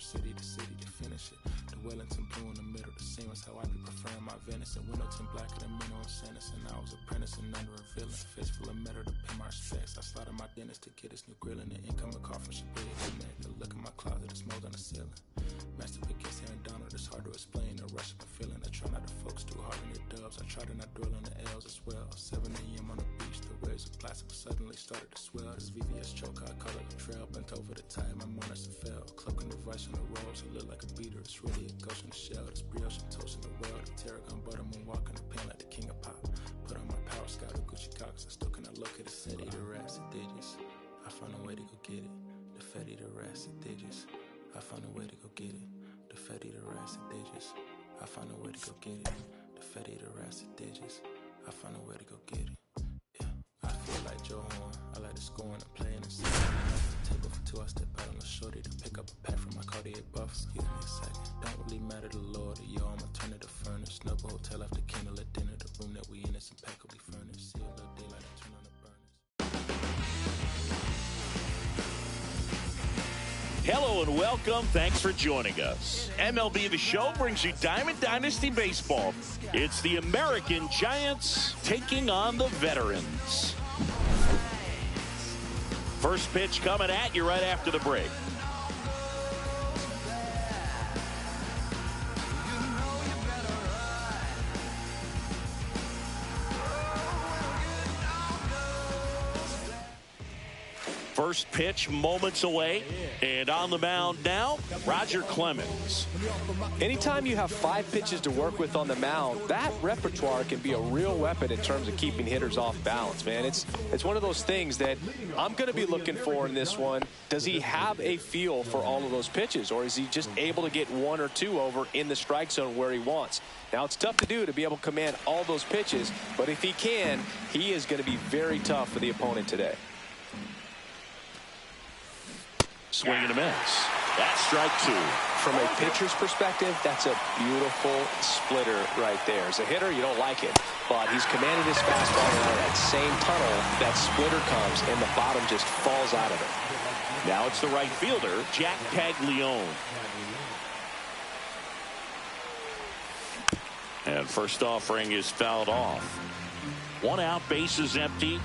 city to finish it. The Wellington blue in the middle, the same as how I be preferring my venison. Windowton blacker than minimum sentence, and I was apprentice and under a villain. Fist full of metal to pay my respects. I slotted my dentist to get his new grill and the incoming car from Shabazz. The look in my closet, it's mold on the ceiling. Master against Aaron Donald, it's hard to explain. The rush of a feeling, I try not to focus too hard on the dubs. I try to not dwell on the L's as well. 7 a.m. on the beach, the waves of plastic suddenly started to swell. This VVS choker, I call it a trail. Bent over the tide, my mornings have fell. Cloaking the vice on the rolls, it look like a beater. It's really a ghost in the shell. This brioche and toast in the world. The tarragon butter moon walking the pen like the king of pop. Put on my power scout, the Gucci Cox. I still cannot locate the city, the rats, the digits. I found a way to go get it. The Fetty, the rats, the digits. I found a way to go get it. The Fetty, the rats, the digits. I found a way to go get it. The Fetty, the rats, the digits. I found a way to go get it. Yeah, I feel like Joe Horn. I like to score and I'm playing and singing. Table for two, I step out on the shorty to pick up a pack from my Cartier buff. Excuse me a second. Don't really matter to the Lord. Yo, I'ma turn it to furnace. Snuggle hotel after candle at dinner. The room that we in is impeccably furnished. See a little daylight, I turn on the burners. Hello and welcome. Thanks for joining us. MLB The Show brings you Diamond Dynasty Baseball. It's the American Giants taking on the veterans. First pitch coming at you right after the break. First pitch moments away, and on the mound now, Roger Clemens. Anytime you have 5 pitches to work with on the mound, that repertoire can be a real weapon in terms of keeping hitters off balance, man. It's one of those things that I'm going to be looking for in this one. Does he have a feel for all of those pitches, or is he just able to get 1 or 2 over in the strike zone where he wants? Now, it's tough to do to be able to command all those pitches, but if he can, he is going to be very tough for the opponent today. Swing and a miss. That's strike 2. From a pitcher's perspective, that's a beautiful splitter right there. As a hitter, you don't like it, but he's commanded his fastball out of that same tunnel. That splitter comes, and the bottom just falls out of it. Now it's the right fielder, Jack Caglione. And first offering is fouled off. 1 out, bases empty.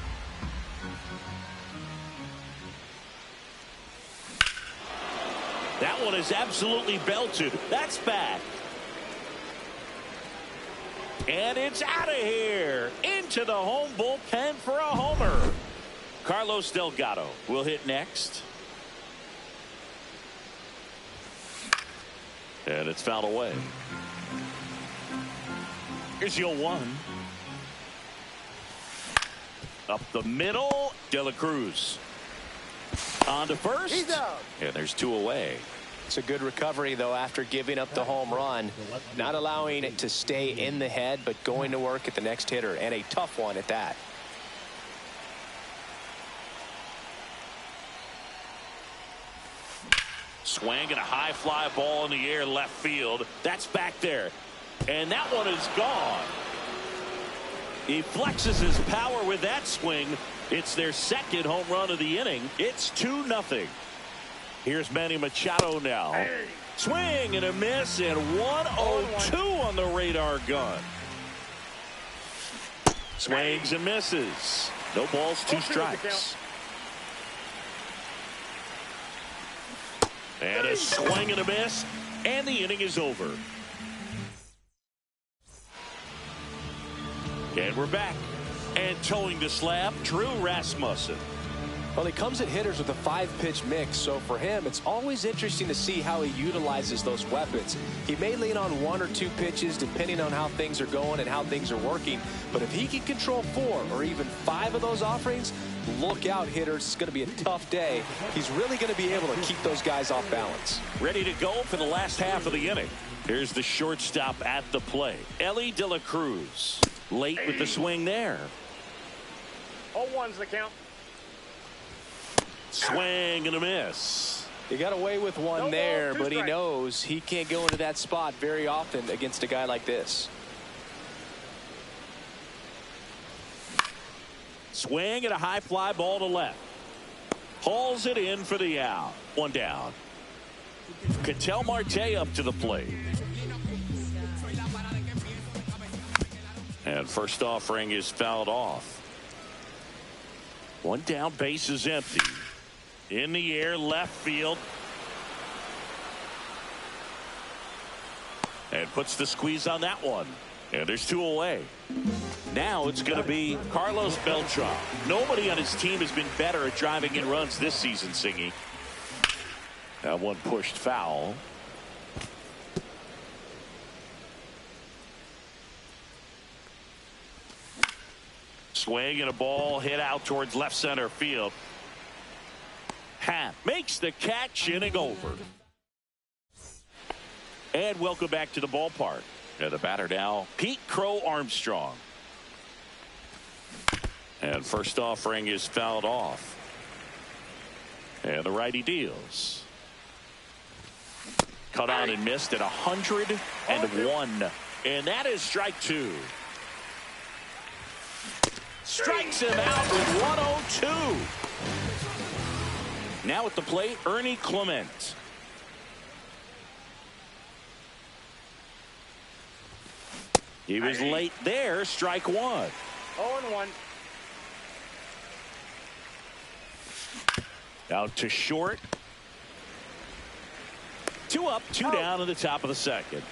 That one is absolutely belted. That's back. And it's out of here. Into the home bullpen for a homer. Carlos Delgado will hit next. And it's fouled away. Here's your 1. Up the middle, De La Cruz. On to first. He's out. And there's 2 away. It's a good recovery, though, after giving up the home run. Not allowing it to stay in the head, but going to work at the next hitter, and a tough one at that. Swing and a high fly ball in the air left field. That's back there. And that one is gone. He flexes his power with that swing. It's their second home run of the inning. It's 2-0. Here's Manny Machado now. Hey. Swing and a miss, and 1-0-2 on the radar gun. Swings and misses. No balls, 2 strikes. And a swing and a miss, and the inning is over. And we're back. And towing the slab, Drew Rasmussen. Well, he comes at hitters with a 5-pitch mix, so for him, it's always interesting to see how he utilizes those weapons. He may lean on 1 or 2 pitches depending on how things are going and how things are working, but if he can control 4 or even 5 of those offerings, look out, hitters. It's going to be a tough day. He's really going to be able to keep those guys off balance. Ready to go for the last half of the inning. Here's the shortstop at the plate, Ellie De La Cruz. Late with the swing there. 0-1's the count. Swing and a miss. He got away with one there, but he knows he can't go into that spot very often against a guy like this. Swing and a high fly ball to left. Hauls it in for the out. 1 down. Ketel Marte up to the plate. And first offering is fouled off. One down, base is empty. In the air, left field. And puts the squeeze on that one. And there's two away. Now it's going to be Carlos Beltran. Nobody on his team has been better at driving in runs this season, Singy. That one pushed foul. Swing and a ball hit out towards left center field. Happ makes the catch, inning over. And welcome back to the ballpark. And the batter now, Pete Crow Armstrong. And first offering is fouled off. And the righty deals. Cut on and missed at 101. And that is strike two. Strikes him out with 102. Now at the plate, Ernie Clement. He was late there, strike one. 0-1. Out to short. Two up, two down in the top of the second.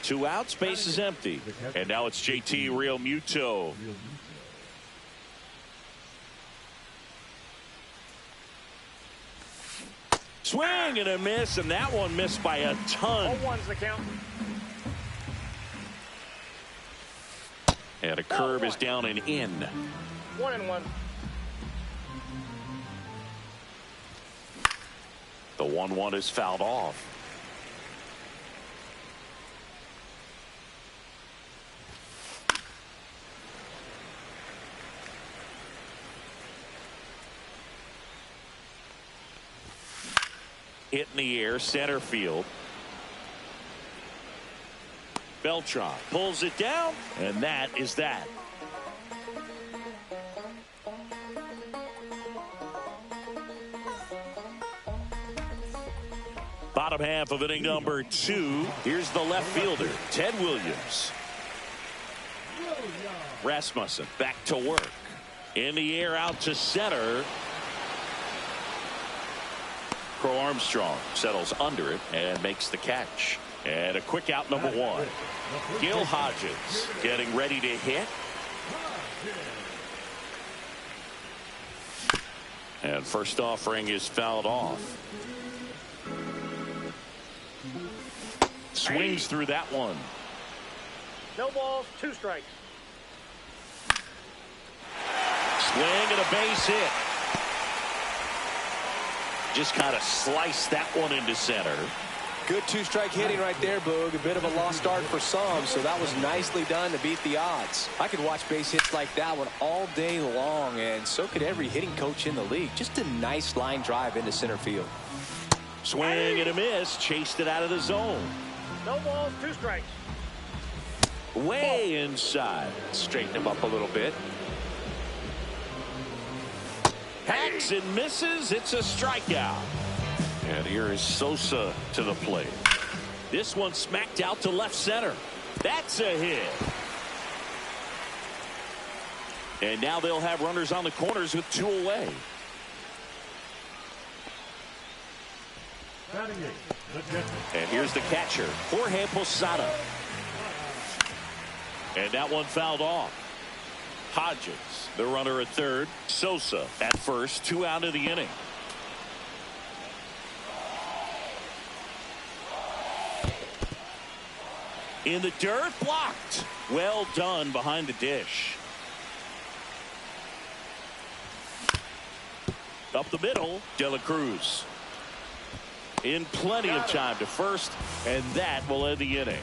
Two outs, base is empty. And now it's JT Realmuto. Swing and a miss, and that one missed by a ton. 0-1's the count. And a curve is down and in. 1-1. The 1-1 is fouled off. Hit in the air, center field. Beltran pulls it down, and that is that. Bottom half of inning number 2. Here's the left fielder, Ted Williams. Rasmussen back to work. In the air, out to center. Crow Armstrong settles under it and makes the catch. And a quick out, number 1. Gil Hodges getting ready to hit. And first offering is fouled off. Swings through that one. No balls, 2 strikes. Swing and a base hit. Just kind of sliced that one into center. Good 2-strike hitting right there, Boog. A bit of a lost start for some, so that was nicely done to beat the odds. I could watch base hits like that one all day long, and so could every hitting coach in the league. Just a nice line drive into center field. Swing and a miss. Chased it out of the zone. No balls, 2 strikes. Way inside. Straighten him up a little bit. Hacks and misses. It's a strikeout. And here is Sosa to the plate. This one smacked out to left center. That's a hit. And now they'll have runners on the corners with 2 away. And here's the catcher, Jorge Posada. And that one fouled off. Hodges, the runner at third. Sosa at first. 2 out of the inning. In the dirt, blocked. Well done behind the dish. Up the middle, De La Cruz. In plenty of time to first, and that will end the inning.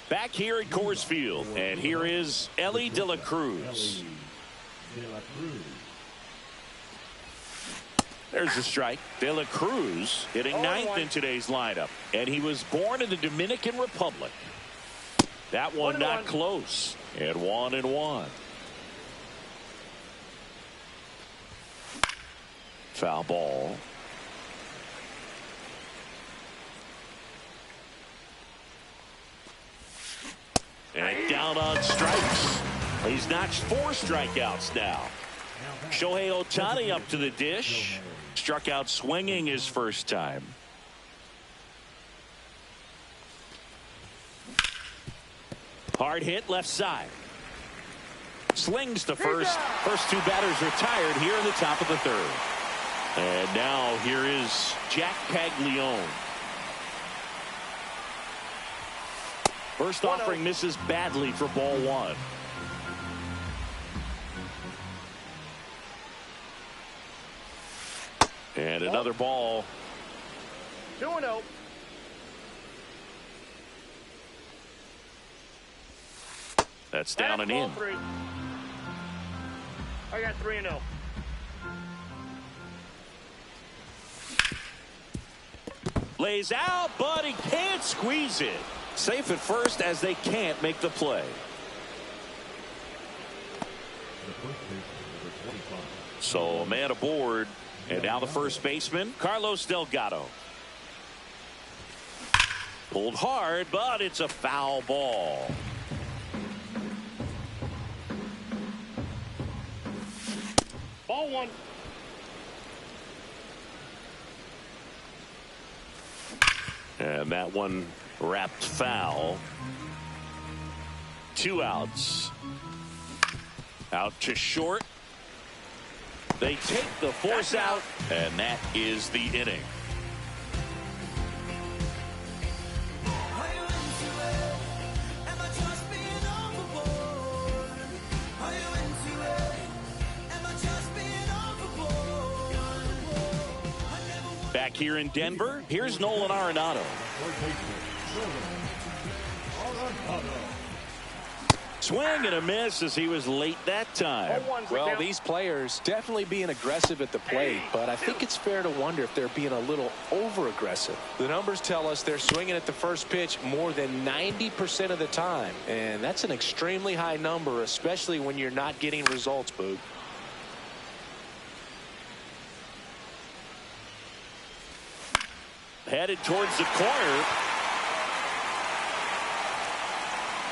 Back here at Coors Field, and here is Ellie De La Cruz. There's a strike. De La Cruz hitting 9th in today's lineup, and he was born in the Dominican Republic. That one not close. And 1-1. Foul ball. And down on strikes. He's notched 4 strikeouts now. Shohei Ohtani up to the dish. Struck out swinging his first time. Hard hit left side. Slings to first. First 2 batters retired here in the top of the 3rd. And now here is Jack Paglione. First offering misses badly for ball 1. And another ball. 2-0. That's down and in. 3. I got 3-0. Lays out, but he can't squeeze it. Safe at first as they can't make the play. So a man aboard. And now the first baseman, Carlos Delgado. Pulled hard, but it's a foul ball. Ball 1. And that one wrapped foul. 2 outs. Out to short. They take the force out, and that is the inning. Back here in Denver, here's Nolan Arenado. Swing and a miss as he was late that time. Well, these players definitely being aggressive at the plate, but I think it's fair to wonder if they're being a little over-aggressive. The numbers tell us they're swinging at the first pitch more than 90% of the time, and that's an extremely high number, especially when you're not getting results, Boog. Headed towards the corner.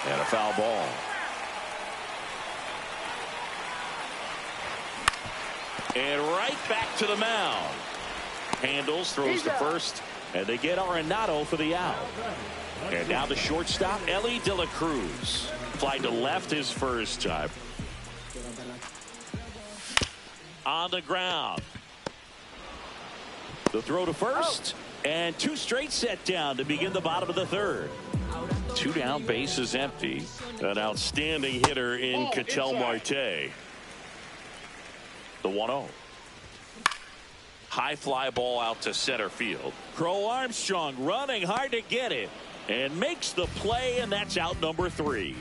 And a foul ball. And right back to the mound. Handles, throws to first, and they get Arenado for the out. And now the shortstop, Ellie De La Cruz. Fly to left his first time. On the ground. The throw to first, and 2 straight set down to begin the bottom of the 3rd. 2 down, bases empty. An outstanding hitter in Ketel Marte. The 1-0. High fly ball out to center field. Crow Armstrong running hard to get it and makes the play, and that's out number 3.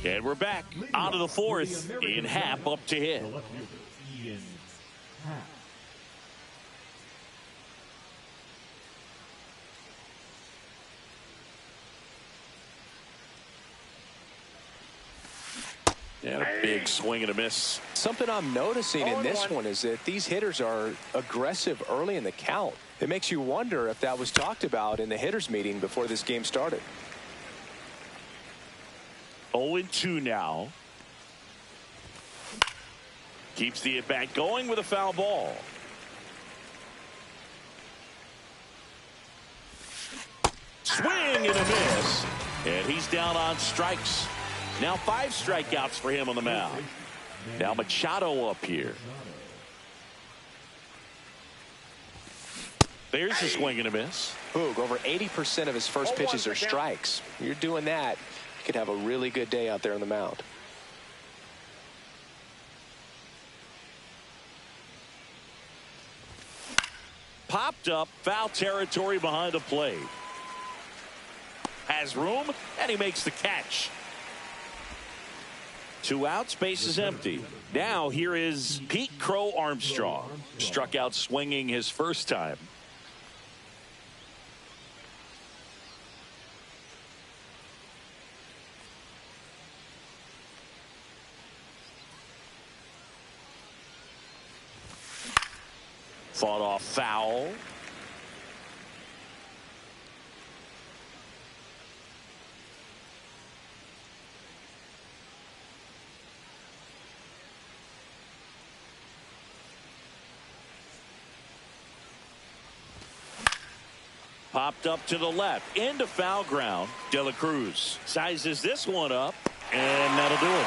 And we're back onto the 4th. Ian Happ up to hit. And a big swing and a miss. Something I'm noticing in this one is that these hitters are aggressive early in the count. It makes you wonder if that was talked about in the hitters meeting before this game started. 0-2 now. Keeps the at-bat going with a foul ball. Swing and a miss. And he's down on strikes. Now 5 strikeouts for him on the mound. Now Machado up here. There's a swing and a miss. Boog, over 80% of his first pitches are strikes. You're doing that, you could have a really good day out there on the mound. Popped up, foul territory behind the plate. Has room, and he makes the catch. 2 outs, base is empty. Now here is Pete Crow Armstrong. Struck out swinging his first time. Fought off foul. Popped up to the left into foul ground. De La Cruz sizes this one up, and that'll do it.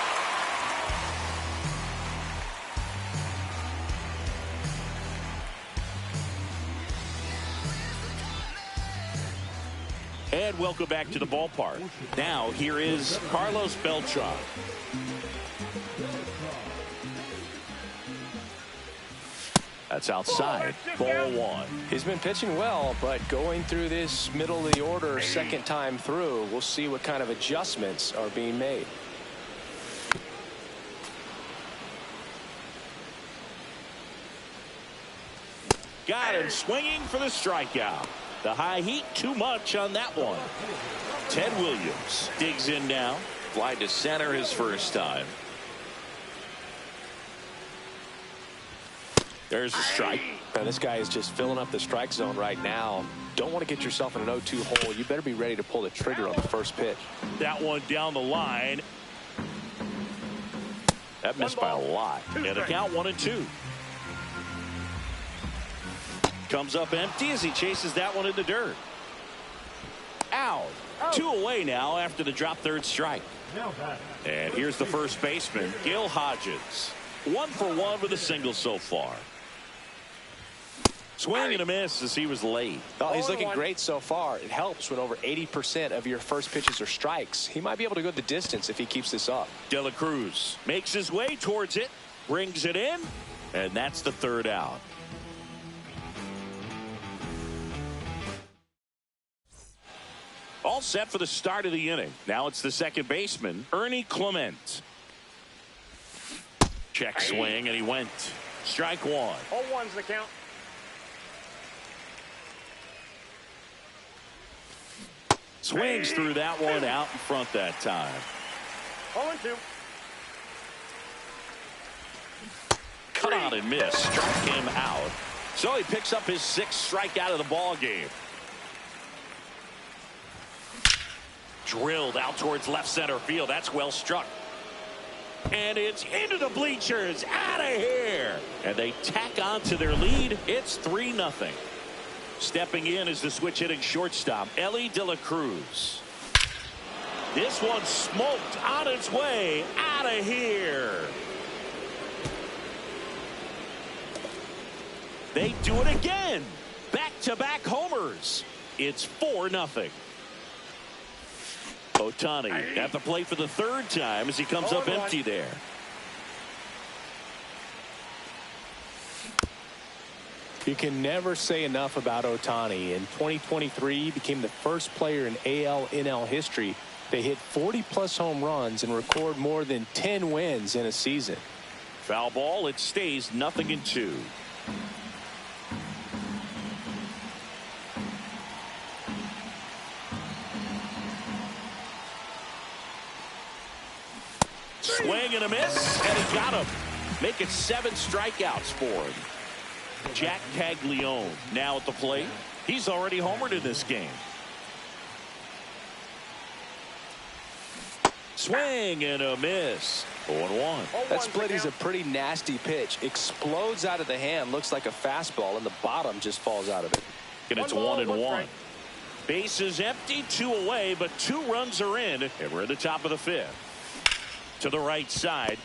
And welcome back to the ballpark. Now here is Carlos Beltran. That's outside. Ball 1. He's been pitching well, but going through this middle of the order second time through, we'll see what kind of adjustments are being made. Got him swinging for the strikeout. The high heat too much on that one. Ted Williams digs in now. Fly to center his first time. There's a strike. Now, this guy is just filling up the strike zone right now. Don't want to get yourself in an 0-2 hole. You better be ready to pull the trigger on the first pitch. That one down the line. That missed by a lot. And the count 1-2. Comes up empty as he chases that one in the dirt. Out. 2 away now after the drop third strike. And here's the first baseman, Gil Hodges. 1 for 1 with a single so far. Swing and a miss as he was late. Oh, he's looking great so far. It helps when over 80% of your first pitches are strikes. He might be able to go the distance if he keeps this up. De La Cruz makes his way towards it, brings it in, and that's the third out. All set for the start of the inning. Now it's the second baseman, Ernie Clement. Check swing, and he went. Strike 1. 0-1's the count. Swings through that one out in front that time. 0-2. Cut on and miss. Struck him out. So he picks up his 6th strikeout of the ball game. Drilled out towards left center field. That's well struck. And it's into the bleachers. Out of here. And they tack on to their lead. It's 3-0. Stepping in is the switch hitting shortstop, Ellie De La Cruz. This one smoked on its way. Out of here. They do it again. Back-to-back homers. It's 4-0. Ohtani at the plate for the 3rd time as he comes up empty there. You can never say enough about Ohtani. In 2023, he became the first player in AL/NL history to hit 40-plus home runs and record more than 10 wins in a season. Foul ball. It stays 0-2. Swing and a miss, and he got him. Make it 7 strikeouts for him. Jack Caglione now at the plate. He's already homered in this game. Swing and a miss. 0-1. That split is a pretty nasty pitch. Explodes out of the hand. Looks like a fastball, and the bottom just falls out of it. And it's 1-1. Bases empty, 2 away, but 2 runs are in, and we're at the top of the 5th. To the right side.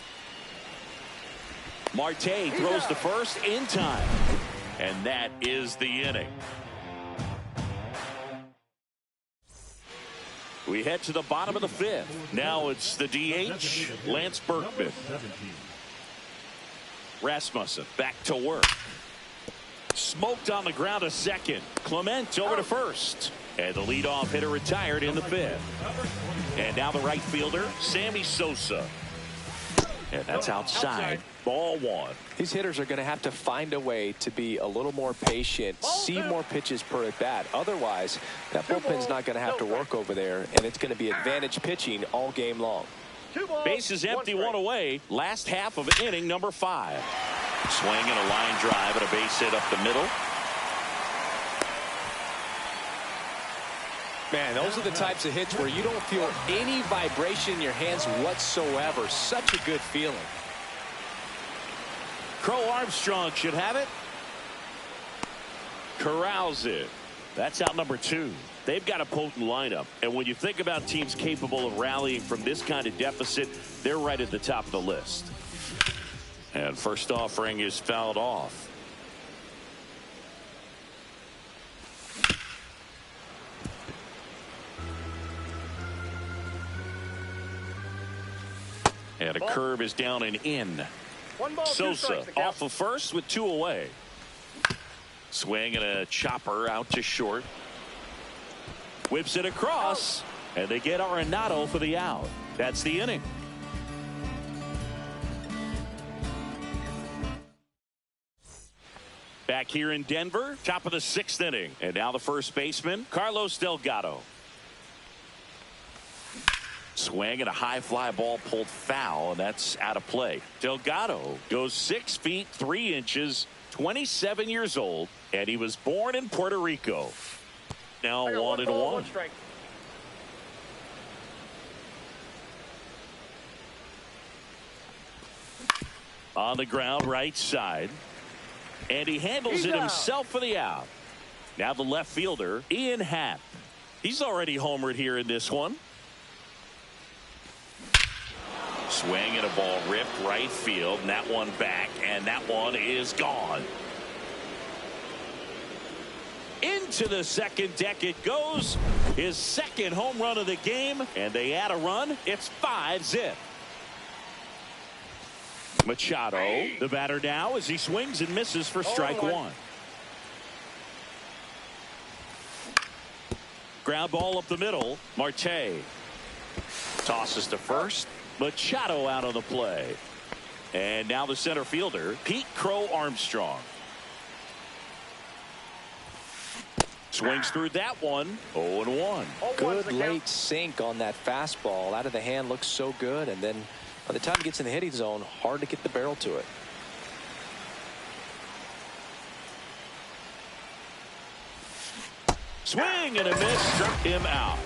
Marte throws to first in time. And that is the inning. We head to the bottom of the 5th. Now it's the DH, Lance Berkman. Rasmussen back to work. Smoked on the ground to second. Clement over to first. And the leadoff hitter retired in the 5th. And now the right fielder, Sammy Sosa. And that's outside. Ball one. These hitters are going to have to find a way to be a little more patient, see more pitches per at bat. Otherwise, that bullpen's not going to have to work over there, and it's going to be advantage pitching all game long. Bases empty, one away. Last half of inning number 5. Swing and a line drive and a base hit up the middle. Man, those are the types of hits where you don't feel any vibration in your hands whatsoever. Such a good feeling. Crow Armstrong should have it. Corrals it. That's out number 2. They've got a potent lineup. And when you think about teams capable of rallying from this kind of deficit, they're right at the top of the list. And first offering is fouled off. And a curve is down and in. Sosa off of first with 2 away. Swing and a chopper out to short. Whips it across, and they get Arenado for the out. That's the inning. Back here in Denver, top of the 6th inning. And now the first baseman, Carlos Delgado. Swing and a high fly ball pulled foul, and that's out of play. Delgado goes 6 feet 3 inches, 27 years old, and he was born in Puerto Rico. Now 1-1. On the ground, right side. And he handles it himself for the out. Now the left fielder, Ian Happ. He's already homered here in this one. Swing and a ball ripped right field, and that one back, and that one is gone. Into the second deck it goes. His second home run of the game, and they add a run. It's 5-zip. Machado, the batter now, as he swings and misses for strike 1. Ground ball up the middle. Marte tosses to first. Machado out on the play. And now the center fielder, Pete Crow Armstrong. Swings through that one. 0-1. Good late sink on that fastball. Out of the hand, looks so good. And then by the time it gets in the hitting zone, hard to get the barrel to it. Swing and a miss. Struck him out.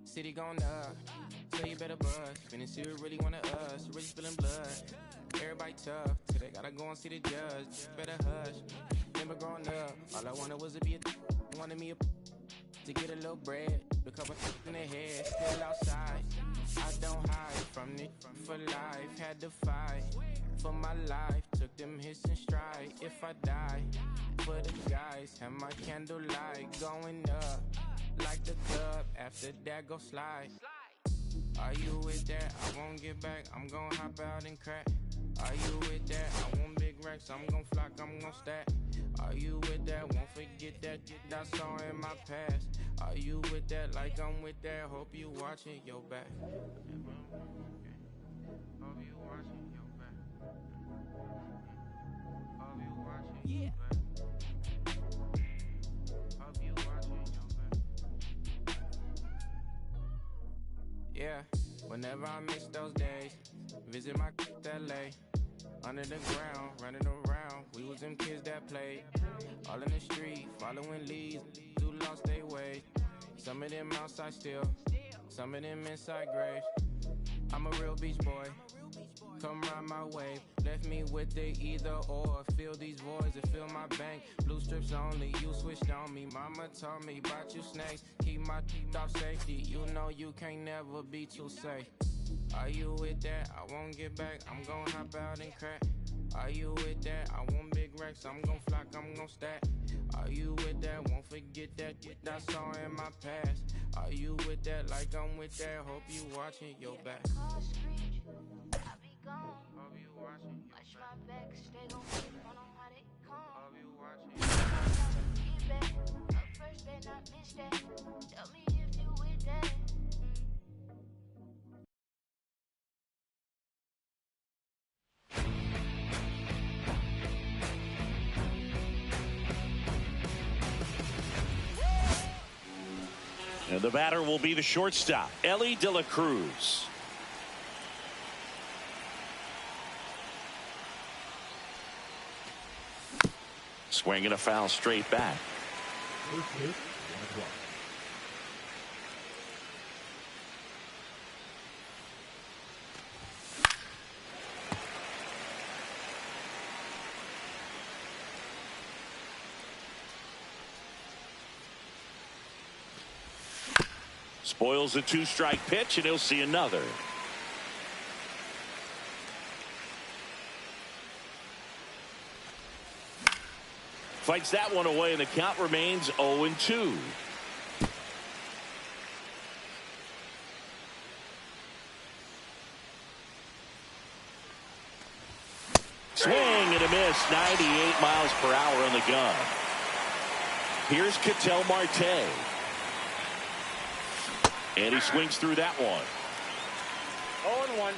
City going up, so you better buzz. Finna see who really wanted us, really spilling blood. Everybody tough, today gotta go and see the judge. Better hush, remember growing up, all I wanted was to be wanted me to get a little bread. A couple in the head, still outside. I don't hide from it for life, had to fight for my life. Took them hits in stride. If I die, for the guys, have my candlelight going up. Like the club, after that go slide. Are you with that? I won't get back, I'm gon' hop out and crack. Are you with that? I want big racks, I'm gon' flock, I'm gon' stack. Are you with that? Won't forget that I saw in my past. Are you with that? Like I'm with that, hope you watching your back. Hope you watching your back. Hope you watching your back. Hope you watching your back. Yeah, whenever I miss those days, visit my LA. Under the ground, running around, we was them kids that played. All in the street, following leads, who lost their way. Some of them outside still, some of them inside graves. I'm a real beach boy, come ride my wave. Left me with the either or, fill these voids and fill my bank. Blue strips only, you switched on me. Mama told me about you snakes, keep my teeth off safety. You know you can't never be too safe. Are you with that? I won't get back, I'm gon' hop out and crack. Are you with that? I want big racks, I'm gon' flock, I'm gon' stack. Are you with that? Won't forget that I saw in my past. Are you with that? Like I'm with that, hope you watching your back. Hope you watching your back. Hope you watching your back. Tell me if you with that. And the batter will be the shortstop, Ellie De La Cruz. Swinging a foul straight back. Spoils a two-strike pitch, and he'll see another. Fights that one away, and the count remains 0-2. Swing and a miss, 98 miles per hour on the gun. Here's Ketel Marte. And he swings through that one. 0-1.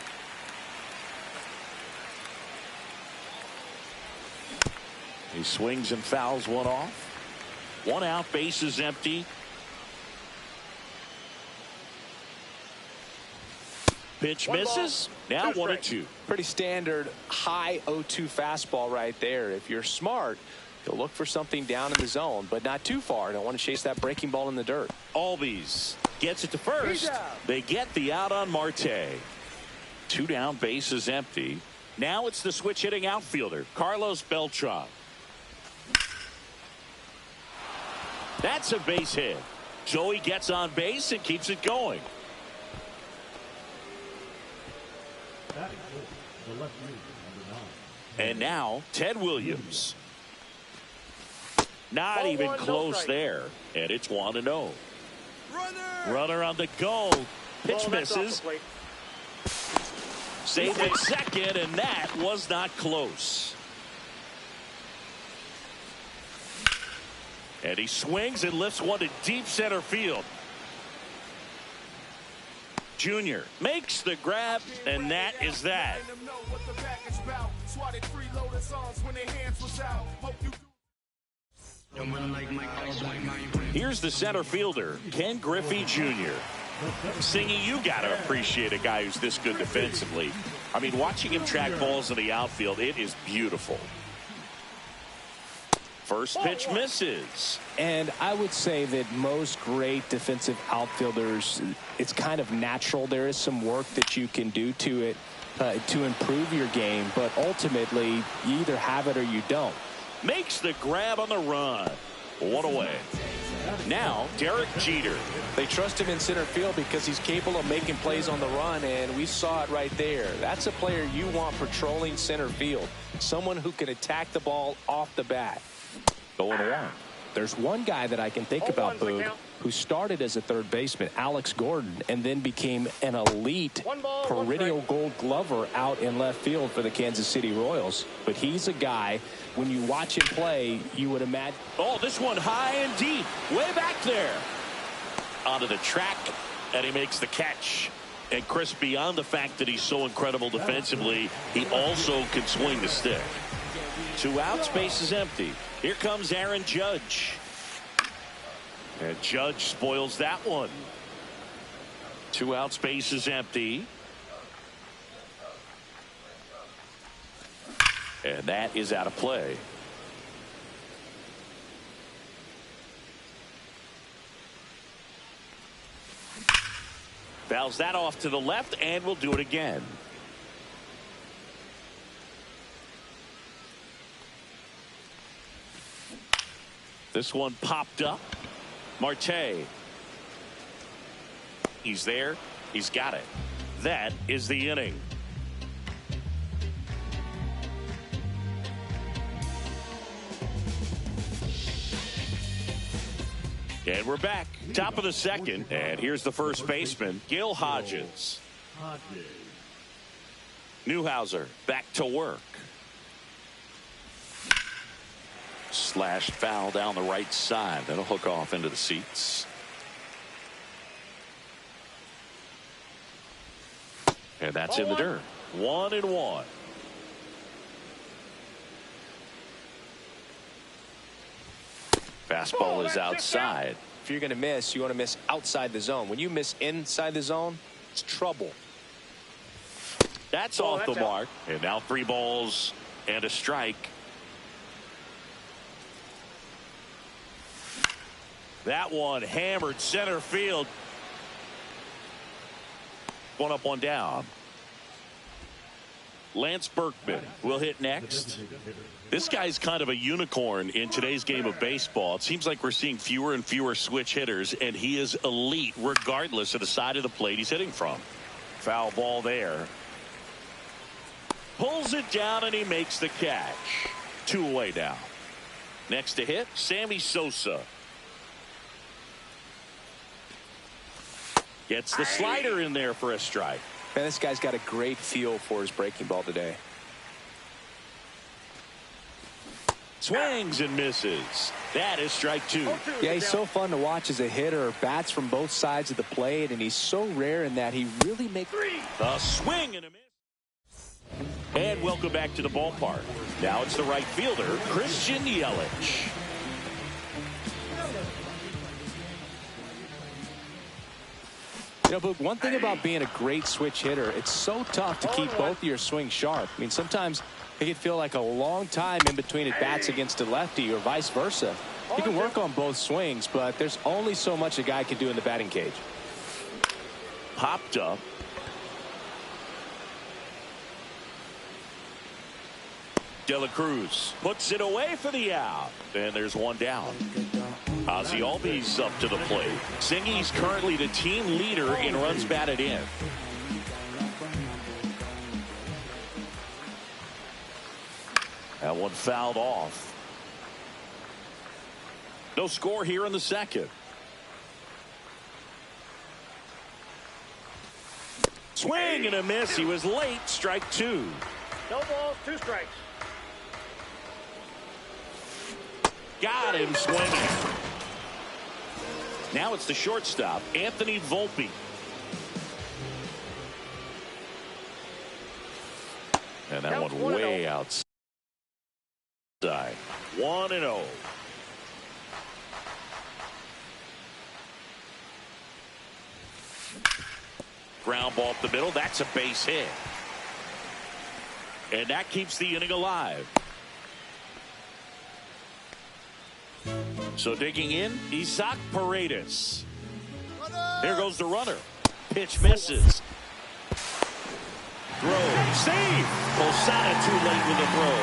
He swings and fouls one off. One out, bases empty. Pitch misses. Now 1-2. Pretty standard high 0-2 fastball right there. If you're smart, you'll look for something down in the zone, but not too far. Don't want to chase that breaking ball in the dirt. Albies gets it to first. They get the out on Marte. Two down, bases empty. Now it's the switch hitting outfielder, Carlos Beltran. That's a base hit. Joey gets on base and keeps it going. And now Ted Williams. Not even close there. And it's 1-0. Runner on the go. Pitch misses. Saved at second, and that was not close. And he swings and lifts one to deep center field. Junior makes the grab, and that is that. Here's the center fielder, Ken Griffey Jr. Singy, you got to appreciate a guy who's this good defensively. I mean, watching him track balls in the outfield, it is beautiful. First pitch misses. And I would say that most great defensive outfielders, it's kind of natural. There is some work that you can do to it to improve your game, but ultimately you either have it or you don't. Makes the grab on the run. One away. Now Derek Jeter. They trust him in center field because he's capable of making plays on the run, and we saw it right there. That's a player you want patrolling center field, someone who can attack the ball off the bat. 0-1. There's one guy that I can think about, Boog, who started as a third baseman, Alex Gordon, and then became an elite perennial Gold Glover out in left field for the Kansas City Royals. But he's a guy, when you watch him play, you would imagine. Oh, this one high and deep, way back there. Onto the track, and he makes the catch. And Chris, beyond the fact that he's so incredible defensively, he also can swing the stick. 2 outs, base is empty. Here comes Aaron Judge. And Judge spoils that one. 2 outs, base is empty. And that is out of play. Fouls that off to the left, and we'll do it again. This one popped up. Marte. He's there. He's got it. That is the inning. And we're back. Top of the second. And here's the first baseman, Gil Hodges. Newhouser back to work. Slash foul down the right side. That'll hook off into the seats. And that's in the dirt. 1-1. Fastball is outside. If you're going to miss, you want to miss outside the zone. When you miss inside the zone, it's trouble. That's off the mark. And now 3 balls and a strike. That one hammered center field. 1 up, 1 down. Lance Berkman will hit next. This guy's kind of a unicorn in today's game of baseball. It seems like we're seeing fewer and fewer switch hitters, and he is elite regardless of the side of the plate he's hitting from. Foul ball there. Pulls it down, and he makes the catch. 2 away now. Next to hit, Sammy Sosa. Gets the slider in there for a strike. Man, this guy's got a great feel for his breaking ball today. Swings and misses. That is strike 2. Yeah, he's so fun to watch as a hitter. Bats from both sides of the plate, and he's so rare in that he really makes. A swing and a miss. And welcome back to the ballpark. Now it's the right fielder, Christian Yelich. You know, but one thing about being a great switch hitter, it's so tough to keep both of your swings sharp. I mean, sometimes it can feel like a long time in between at bats against a lefty or vice versa. You can work on both swings, but there's only so much a guy can do in the batting cage. Popped up. De La Cruz puts it away for the out. And there's 1 down. Ozzie Albies up to the plate. Singy's currently the team leader in runs batted in. That one fouled off. No score here in the second. Swing and a miss. He was late. Strike 2. No balls, 2 strikes. Got him swinging. Now it's the shortstop, Anthony Volpe. And that one way outside. 1-0. Ground ball up the middle. That's a base hit. And that keeps the inning alive. So digging in, Isaac Paredes. Here goes the runner. Pitch misses. Throw. Save. Posada too late with the throw.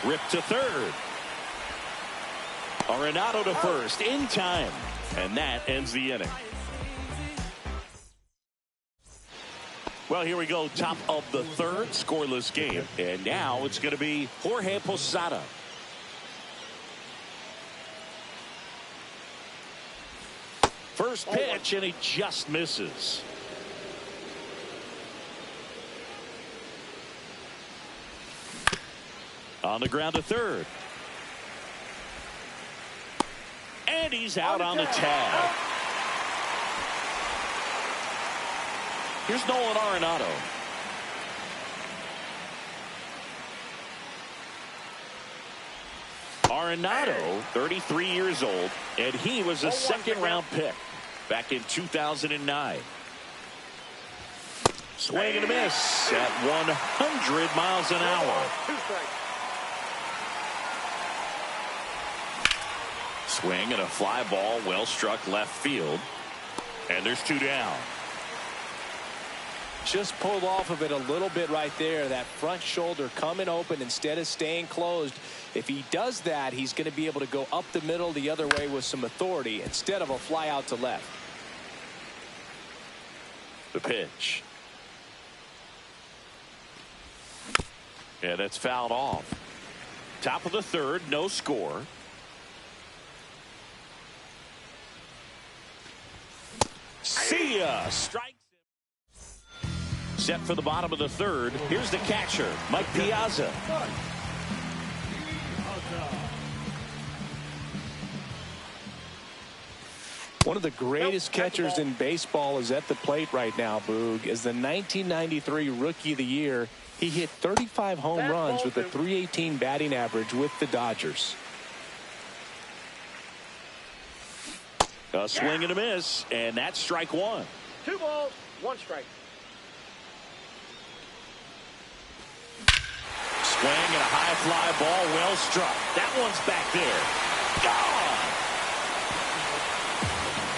Rip to third. Arenado to first in time. And that ends the inning. Well, here we go. Top of the third, scoreless game. And now it's going to be Jorge Posada. First pitch, and he just misses. On the ground to third. And he's out on the tag. Here's Nolan Arenado. Arenado, 33 years old, and he was a second-round pick back in 2009. Swing and a miss at 100 miles an hour. Swing and a fly ball, well struck left field. And there's two down. Just pulled off of it a little bit right there. That front shoulder coming open instead of staying closed. If he does that, he's going to be able to go up the middle the other way with some authority instead of a fly out to left. The pitch. And it's fouled off. Top of the third, no score. See ya. Strikes him. Set for the bottom of the third. Here's the catcher, Mike Piazza. One of the greatest catchers in baseball is at the plate right now, Boog. As the 1993 Rookie of the Year, he hit 35 home runs with a .318 batting average with the Dodgers. A swing and a miss, and that's strike one. 2 balls, 1 strike. Swing and a high fly ball, well struck. That one's back there. Gone!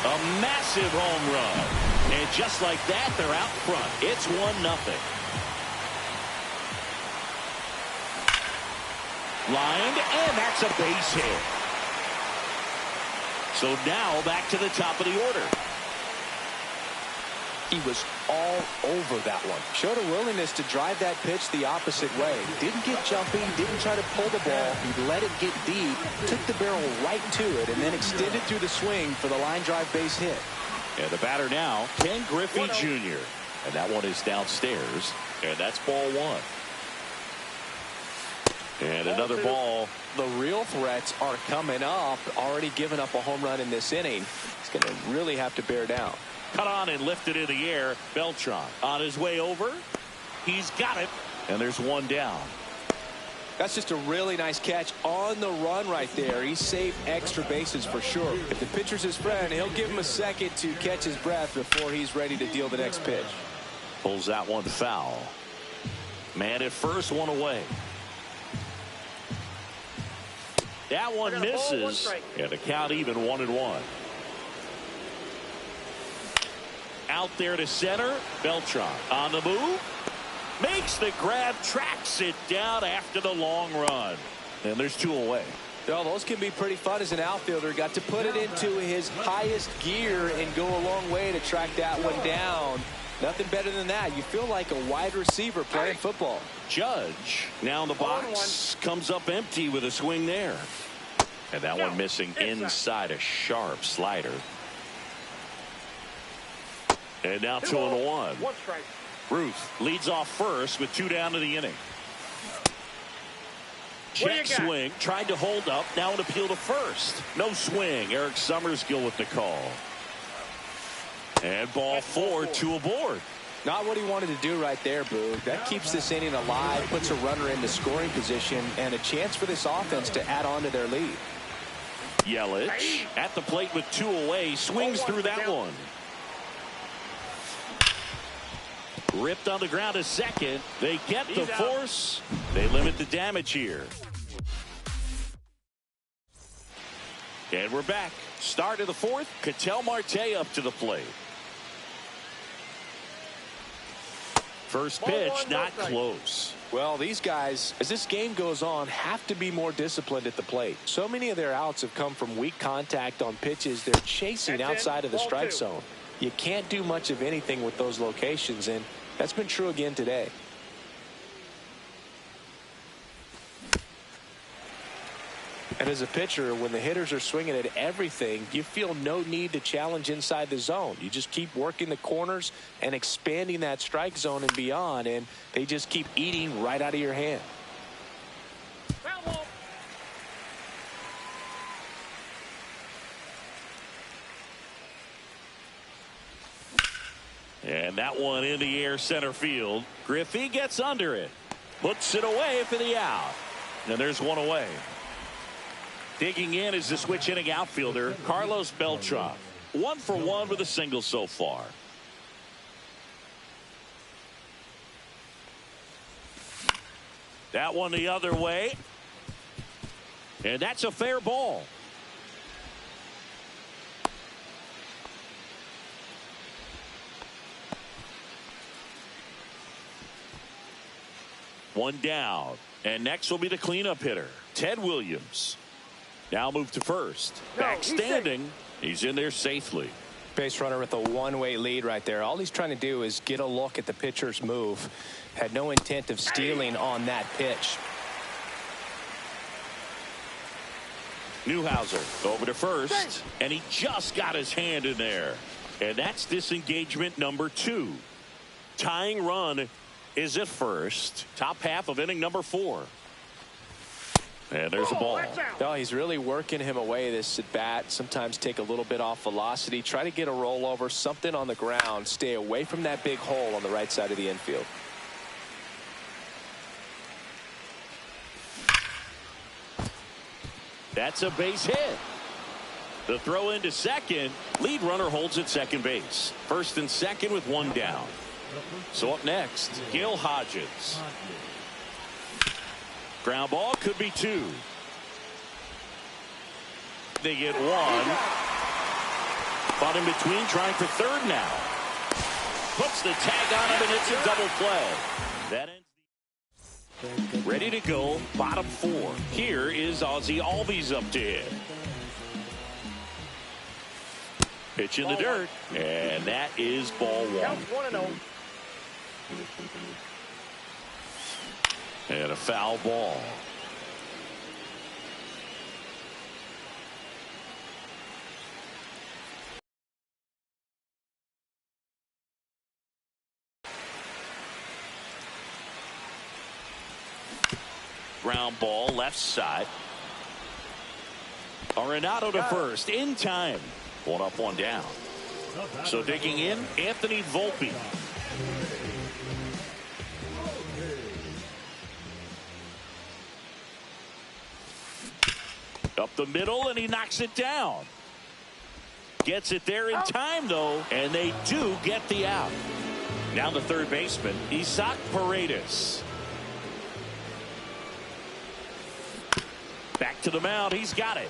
A massive home run. And just like that, they're out front. It's 1-0. Lined, and that's a base hit. So now back to the top of the order. He was all over that one. Showed a willingness to drive that pitch the opposite way. Didn't get jumping, didn't try to pull the ball. He let it get deep, took the barrel right to it, and then extended through the swing for the line drive base hit. And the batter now, Ken Griffey Jr. And that one is downstairs, and that's ball one. And another ball. The real threats are coming up. Already given up a home run in this inning. He's going to really have to bear down. Cut on and lifted in the air. Beltran on his way over. He's got it. And there's one down. That's just a really nice catch on the run right there. He saved extra bases for sure. If the pitcher's his friend, he'll give him a second to catch his breath before he's ready to deal the next pitch. Pulls that one foul. Man at first, one away. That one misses. And the count even 1-1. Out there to center. Beltran on the move. Makes the grab, tracks it down after the long run. And there's two away. Well, those can be pretty fun as an outfielder. Got to put it into his highest gear and go a long way to track that one down. Nothing better than that. You feel like a wide receiver playing football. Judge now in the box. Comes up empty with a swing there. And that one missing inside a sharp slider. And now 2-1. 1 strike. Ruth leads off first with 2 down to the inning. Check swing, tried to hold up, now an appeal to first. No swing. Eric Summerskill with the call. And ball 4, 2 aboard. Not what he wanted to do right there, Boog. That keeps this inning alive, puts a runner into scoring position, and a chance for this offense to add on to their lead. Yelich at the plate with 2 away, swings through that one. Ripped on the ground to second. They get the force. They limit the damage here. And we're back. Start of the 4th. Ketel Marte up to the plate. First pitch, not close. Well, these guys, as this game goes on, have to be more disciplined at the plate. So many of their outs have come from weak contact on pitches they're chasing outside of the strike zone. You can't do much of anything with those locations, and that's been true again today. And as a pitcher, when the hitters are swinging at everything, you feel no need to challenge inside the zone. You just keep working the corners and expanding that strike zone and beyond, and they just keep eating right out of your hand. And that one in the air center field. Griffey gets under it. Puts it away for the out. And there's one away. Digging in is the switch hitting outfielder, Carlos Beltran. 1 for 1 with a single so far. That one the other way. And that's a fair ball. One down. And next will be the cleanup hitter, Ted Williams. Now move to first. Back standing. He's in there safely. Base runner with a one-way lead right there. All he's trying to do is get a look at the pitcher's move. Had no intent of stealing on that pitch. Newhouser over to first. And he just got his hand in there. And that's disengagement number 2. Tying run is at first. Top half of inning number 4. And there's a ball. No, he's really working him away this at bat. Sometimes take a little bit off velocity. Try to get a rollover, something on the ground. Stay away from that big hole on the right side of the infield. That's a base hit. The throw into second. Lead runner holds at second base. First and second with 1 down. So up next, Gil Hodges. Ground ball, could be 2. They get 1. Caught in between, trying for third now. Puts the tag on him, and it's a double play. That ends. Ready to go, bottom 4. Here is Ozzie Albies up to hit. Pitch in the dirt, and that is ball 1. And a foul ball. Ground ball left side. Arenado to first in time. 1 up, 1 down. So digging in, Anthony Volpe. Up the middle, and he knocks it down. Gets it there in time, though, and they do get the out. Now the third baseman, Isaac Paredes. Back to the mound, he's got it.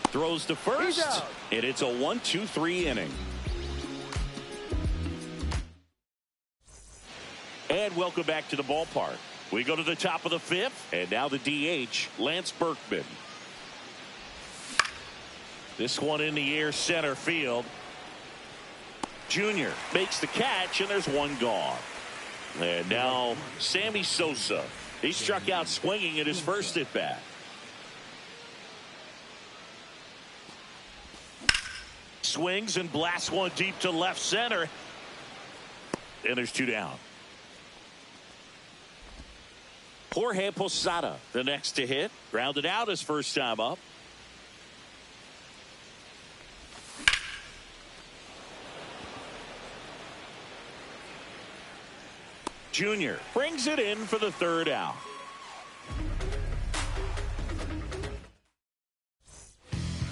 Throws to first, and it's a 1-2-3 inning. And welcome back to the ballpark. We go to the top of the 5th, and now the DH, Lance Berkman. This one in the air center field. Junior makes the catch, and there's 1 gone. And now Sammy Sosa. He struck out swinging at his first at bat. Swings and blasts one deep to left center. And there's 2 down. Jorge Posada, the next to hit. Grounded out his first time up. Junior brings it in for the 3rd out.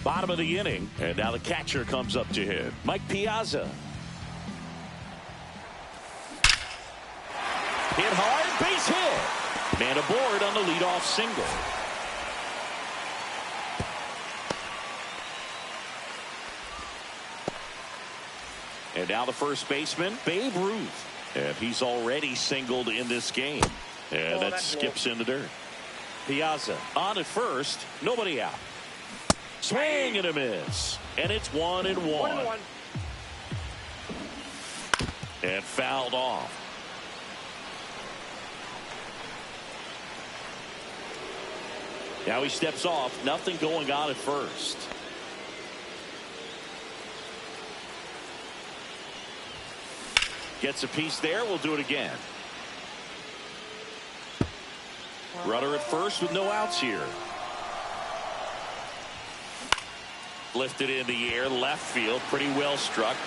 Bottom of the inning, and now the catcher comes up to hit. Mike Piazza. Hit hard, base hit. Man aboard on the leadoff single. And now the first baseman, Babe Ruth. And he's already singled in this game. And that skips in the dirt. Piazza on at first, nobody out. Swing and a miss. And it's 1-1. And fouled off. Now he steps off. Nothing going on at first. Gets a piece there. We'll do it again. Runner at first with no outs here. Lifted in the air, left field, pretty well struck.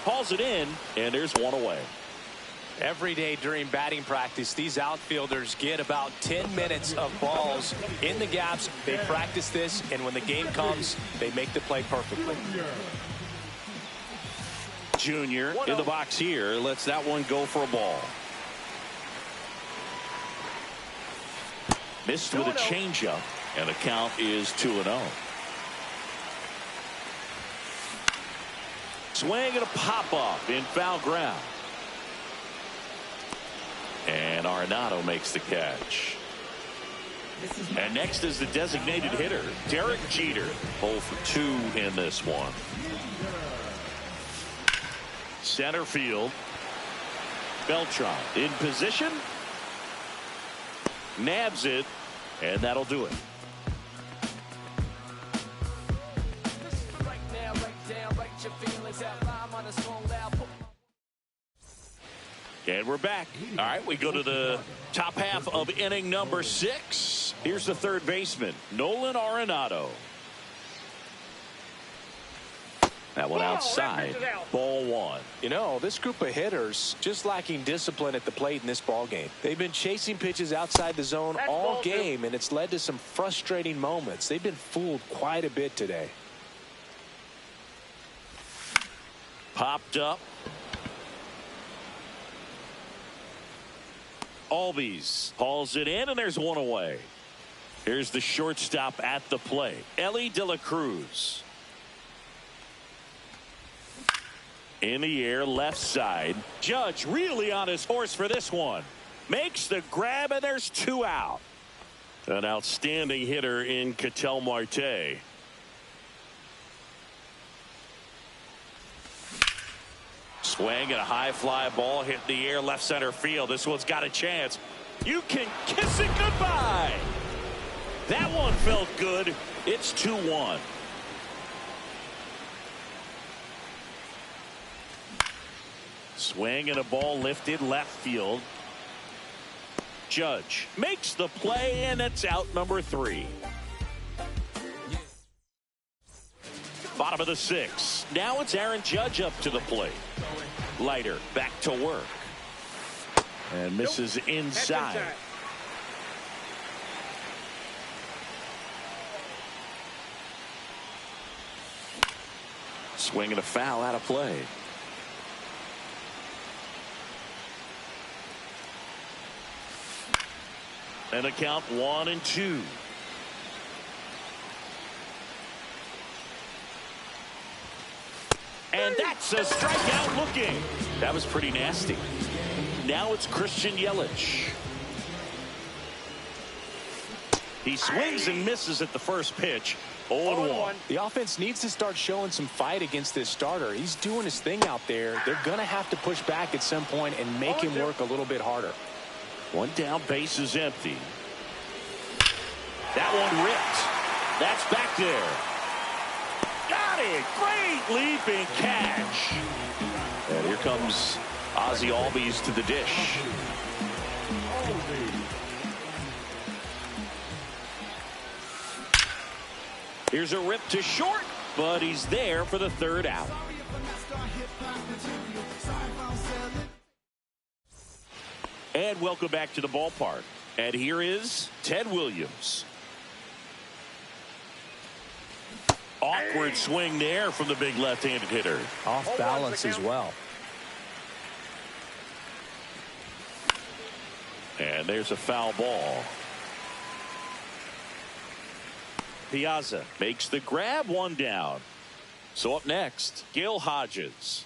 Hauls it in, and there's one away. Every day during batting practice, these outfielders get about 10 minutes of balls in the gaps. They practice this, and when the game comes, they make the play perfectly. Junior in the box here, lets that one go for a ball. Missed with a changeup, and the count is 2-0. Swing and a pop-up in foul ground. And Arenado makes the catch. And next is the designated hitter, Derek Jeter. 0 for 2 in this one. Center field. Beltran in position. Nabs it, and that'll do it. And we're back. All right, we go to the top half of inning number 6. Here's the third baseman, Nolan Arenado. That one outside. Ball 1. You know, this group of hitters just lacking discipline at the plate in this ball game. They've been chasing pitches outside the zone all game, and it's led to some frustrating moments. They've been fooled quite a bit today. Popped up. Albies hauls it in, and there's one away. Here's the shortstop at the plate, Ellie De La Cruz. In the air, left side. Judge really on his horse for this one. Makes the grab, and there's 2 out. An outstanding hitter in Ketel Marte. Swing and a high fly ball hit the air, left center field. This one's got a chance. You can kiss it goodbye. That one felt good. It's 2-1. Swing and a ball lifted left field. Judge makes the play, and it's out number 3. Bottom of the 6th. Now it's Aaron Judge up to the plate. Leiter back to work. And misses inside. Swing and a foul out of play. And a count 1-2. And that's a strikeout looking. That was pretty nasty. Now it's Christian Yelich. He swings and misses at the first pitch. 0-1. The offense needs to start showing some fight against this starter. He's doing his thing out there. They're going to have to push back at some point and make him work a little bit harder. One down, base is empty. That one ripped. That's back there. Got it. Great leaping catch. And here comes Ozzie Albies to the dish. Here's a rip to short, but he's there for the 3rd out. And welcome back to the ballpark. And here is Ted Williams. Awkward swing there from the big left-handed hitter. Off balance as well. And there's a foul ball. Piazza makes the grab, one down. So up next, Gil Hodges.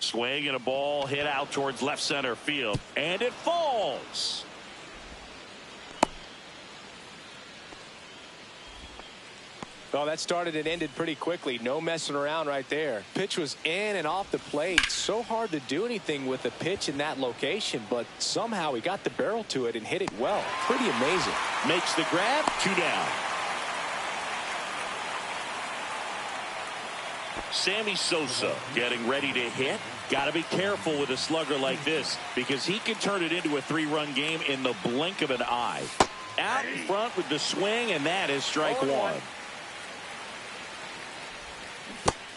Swing and a ball hit out towards left center field. And it falls. Well, that started and ended pretty quickly. No messing around right there. Pitch was in and off the plate. So hard to do anything with a pitch in that location, but somehow he got the barrel to it and hit it well. Pretty amazing. Makes the grab, 2 down. Sammy Sosa getting ready to hit. Got to be careful with a slugger like this because he can turn it into a 3-run game in the blink of an eye. Out in front with the swing, and that is strike 1.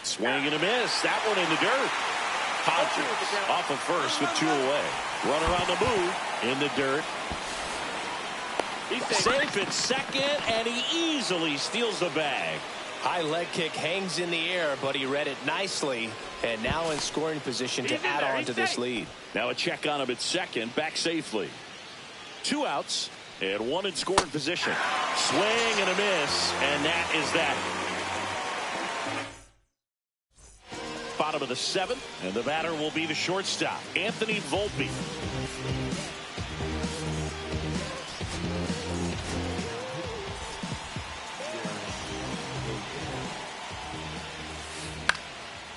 Swing and a miss. That one in the dirt. Hodges off of first with 2 away. Runner on the move in the dirt. Safe at second, and he easily steals the bag. High leg kick hangs in the air, but he read it nicely, and now in scoring position to add on to this lead. Now a check on him at second, back safely. 2 outs and 1 in scoring position. Swing and a miss, and that is that. Bottom of the 7th, and the batter will be the shortstop, Anthony Volpe.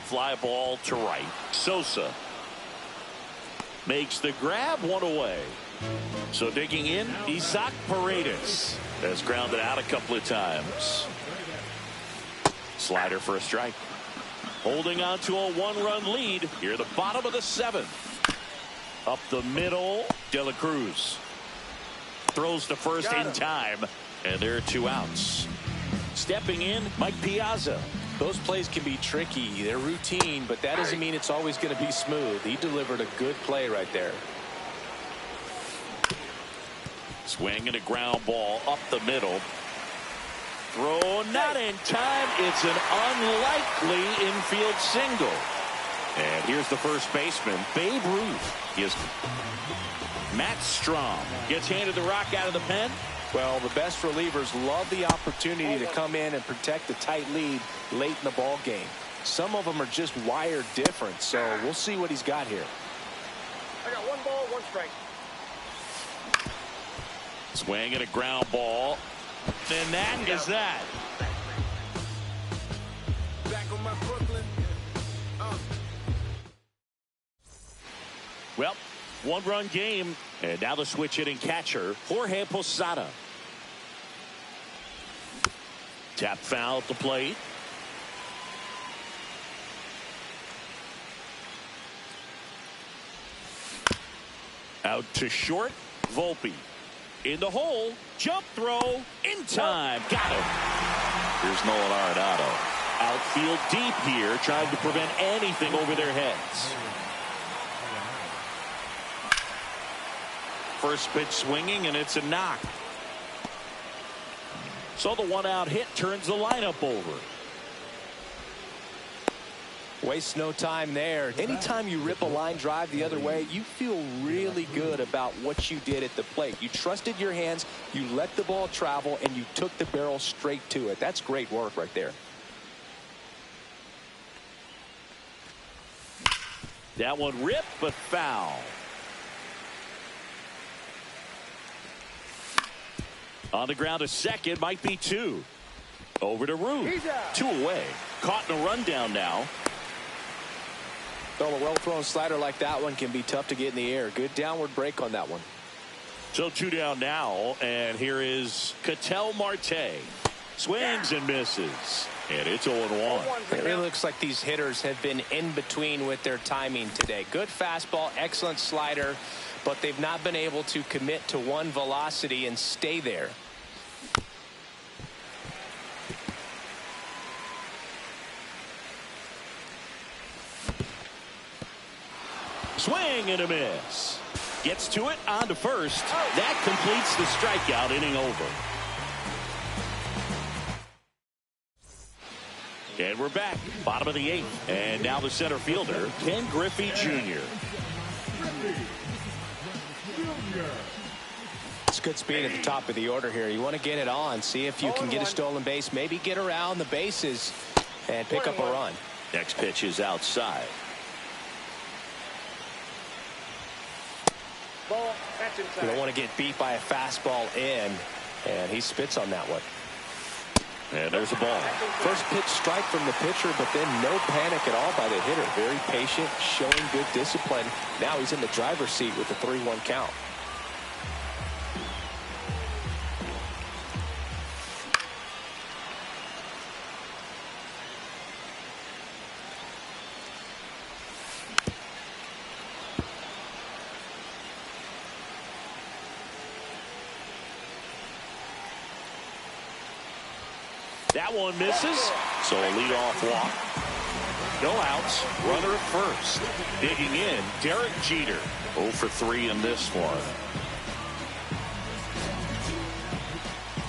Fly ball to right. Sosa makes the grab, 1 away. So digging in, Isaac Paredes has grounded out a couple of times. Slider for a strike. Holding on to a 1-run lead here at the bottom of the 7th. Up the middle, De La Cruz throws to first in time, and there are 2 outs. Stepping in, Mike Piazza. Those plays can be tricky. They're routine, but that doesn't mean it's always going to be smooth. He delivered a good play right there. Swing and a ground ball up the middle. Throw not in time. It's an unlikely infield single. And here's the first baseman, Babe Ruth. He is Matt Strom. Gets handed the rock out of the pen. Well, the best relievers love the opportunity to come in and protect a tight lead late in the ball game. Some of them are just wired different, so we'll see what he's got here. I got 1 ball, 1 strike. Swing and a ground ball. And that is that. Back on my Brooklyn. Well, 1-run game, and now the switch hitting catcher, Jorge Posada. Tap foul at the plate. Out to short, Volpe. In the hole, jump throw, in time, got him. Here's Nolan Arenado. Outfield deep here, trying to prevent anything over their heads. First pitch swinging, and it's a knock. So the 1-out hit turns the lineup over. Waste no time there. Anytime you rip a line drive the other way, you feel really good about what you did at the plate. You trusted your hands, you let the ball travel, and you took the barrel straight to it. That's great work right there. That one ripped, but foul. On the ground, a second, might be 2. Over to Ruth. 2 away. Caught in a rundown now. Well, a well-thrown slider like that one can be tough to get in the air. Good downward break on that one. So 2 down now, and here is Ketel Marte. Swings and misses, and it's 0-1. It really looks like these hitters have been in between with their timing today. Good fastball, excellent slider, but they've not been able to commit to one velocity and stay there. Swing and a miss. Gets to it, on to first. That completes the strikeout, inning over. And we're back, bottom of the 8th. And now the center fielder, Ken Griffey Jr. It's good speed at the top of the order here. You want to get it on, see if you can get a stolen base, maybe get around the bases and pick up a run. Next pitch is outside. Ball, that's inside. You don't want to get beat by a fastball in, and he spits on that one. And there's a ball. First pitch strike from the pitcher, but then no panic at all by the hitter. Very patient, showing good discipline. Now he's in the driver's seat with the 3-1 count. That one misses, so a leadoff walk. No outs, runner at first. Digging in, Derek Jeter. 0 for 3 in this one.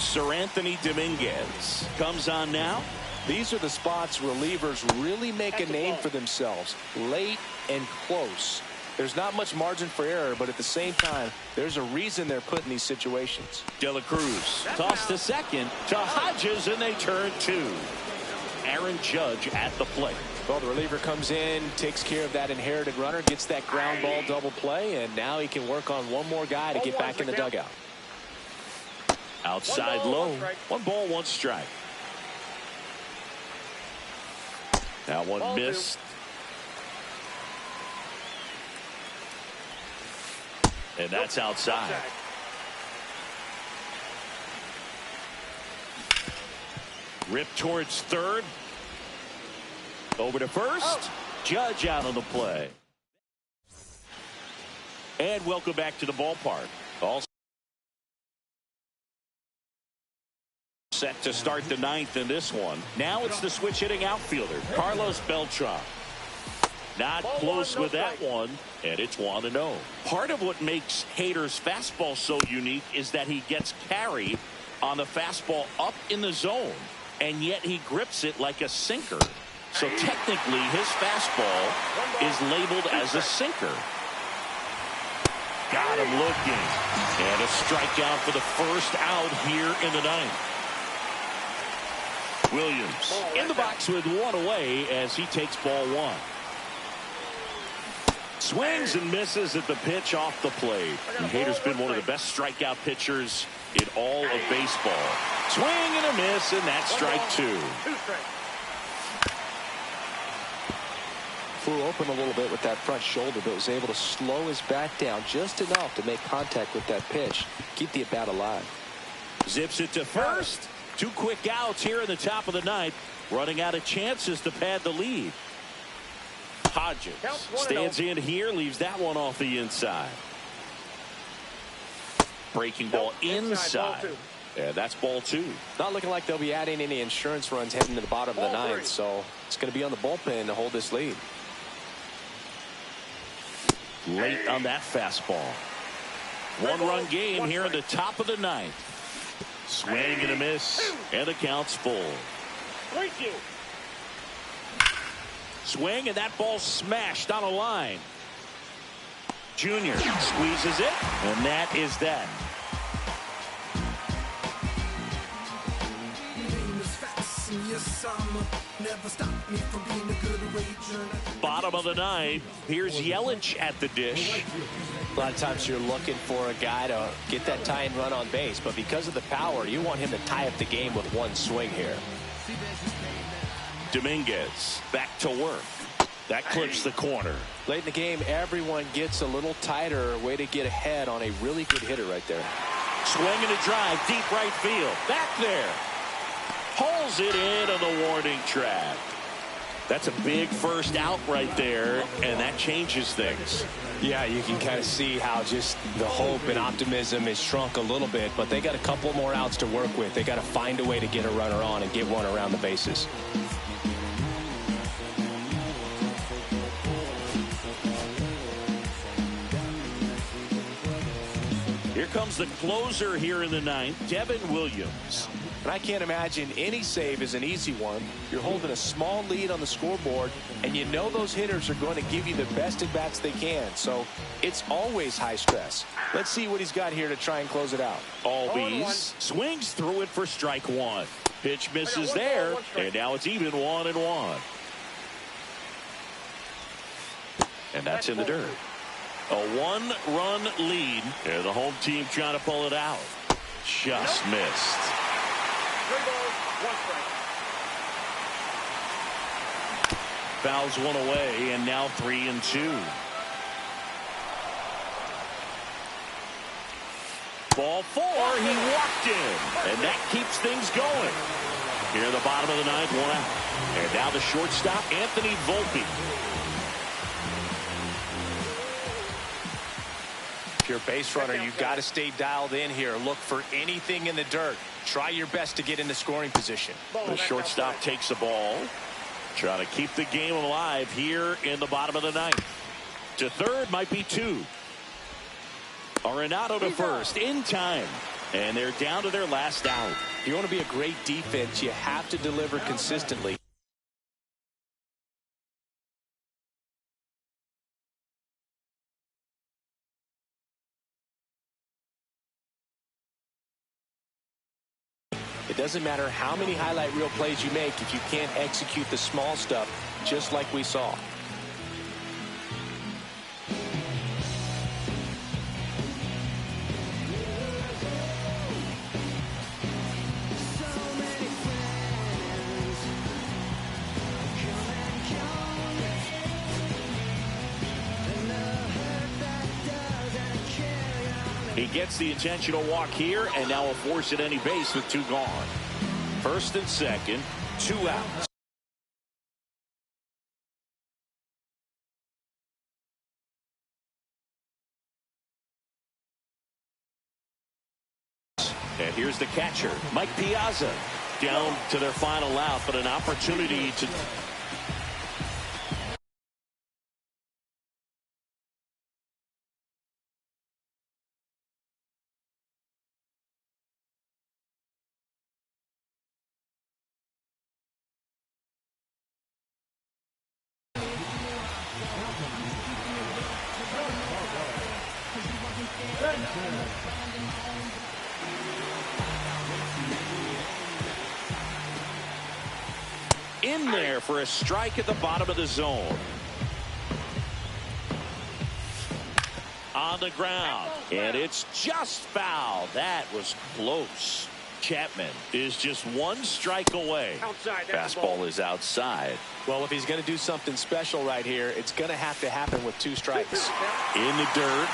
Sir Anthony Dominguez comes on now. These are the spots relievers really make a name for themselves. Late and close. There's not much margin for error, but at the same time, there's a reason they're put in these situations. De La Cruz tossed to second to Hodges, and they turn 2. Aaron Judge at the plate. Well, the reliever comes in, takes care of that inherited runner, gets that ground ball double play, and now he can work on one more guy to get back in the dugout. Outside low. 1 ball, 1 strike. That one missed. And that's outside. Rip towards third. Over to first. Judge out on the play. And welcome back to the ballpark. All set to start the 9th in this one. Now it's the switch hitting outfielder, Carlos Beltran. Not close with that one, and it's 1-0. Part of what makes Hader's fastball so unique is that he gets carry on the fastball up in the zone, and yet he grips it like a sinker. So technically, his fastball is labeled as a sinker. Got him looking. And a strikeout for the first out here in the 9th. Williams in the box with 1 away as he takes ball 1. Swings and misses at the pitch off the plate. And Hader's been one of the best strikeout pitchers in all of baseball. Swing and a miss, and that's strike 2. Flew open a little bit with that front shoulder, but was able to slow his bat down just enough to make contact with that pitch. Keep the at-bat alive. Zips it to first. 2 quick outs here in the top of the 9th. Running out of chances to pad the lead. Hodges stands in here, leaves that one off the inside. Breaking ball inside. Yeah, that's ball 2. Not looking like they'll be adding any insurance runs heading to the bottom of the 9th, so it's going to be on the bullpen to hold this lead. Late on that fastball. 1-run game here in the top of the 9th. Swing and a miss, and the count's full. Swing, and that ball smashed on a line. Junior squeezes it, and that is that. Bottom of the 9th. Here's Yelich at the dish. A lot of times you're looking for a guy to get that tying run on base, but because of the power, you want him to tie up the game with 1 swing here. Dominguez back to work. That clips the corner. Late in the game, everyone gets a little tighter. Way to get ahead on a really good hitter right there. Swing and a drive, deep right field. Back there. Pulls it in on the warning track. That's a big first out right there, and that changes things. Yeah, you can kind of see how just the hope and optimism is shrunk a little bit, but they got a couple more outs to work with. They got to find a way to get a runner on and get one around the bases. comes the closer here in the ninth, Devin Williams. And I can't imagine any save is an easy one. You're holding a small lead on the scoreboard, and you know those hitters are going to give you the best at-bats they can. So it's always high stress. Let's see what he's got here to try and close it out. Albies swings through it for strike one. Pitch misses there, and now it's even 1-1. And that's in the dirt. A one-run lead, and the home team trying to pull it out. Just missed. 3 balls, 1 strike. Fouls one away, and now 3-2. Ball 4, he walked in, and that keeps things going. Here in the bottom of the ninth, 1 out. And now the shortstop, Anthony Volpe. If you're a base runner, you've got to stay dialed in here. Look for anything in the dirt. Try your best to get into scoring position. The shortstop takes the ball. Trying to keep the game alive here in the bottom of the ninth. To third might be 2. Arenado to first in time. And they're down to their last out. If you want to be a great defense, you have to deliver consistently. It doesn't matter how many highlight reel plays you make if you can't execute the small stuff, just like we saw. He gets the intentional walk here, and now a force at any base with 2 gone. First and second, 2 outs. And here's the catcher, Mike Piazza, down to their final out, but an opportunity to... in there for a strike at the bottom of the zone. On the ground, and it's just foul. That was close. Chapman is just 1 strike away. Outside. Fastball is outside. Well, if he's going to do something special right here, it's going to have to happen with 2 strikes. In the dirt.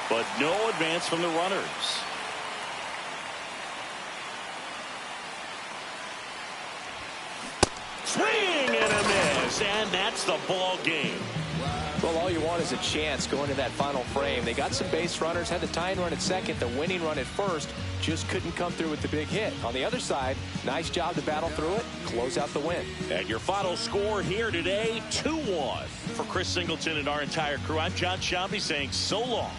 But no advance from the runners. Swing and a miss, and that's the ball game. Well, all you want is a chance going to that final frame. They got some base runners, had the tying run at second, the winning run at first, just couldn't come through with the big hit. On the other side, nice job to battle through it, close out the win. And your final score here today, 2-1. For Chris Singleton and our entire crew, I'm John Shambi saying so long.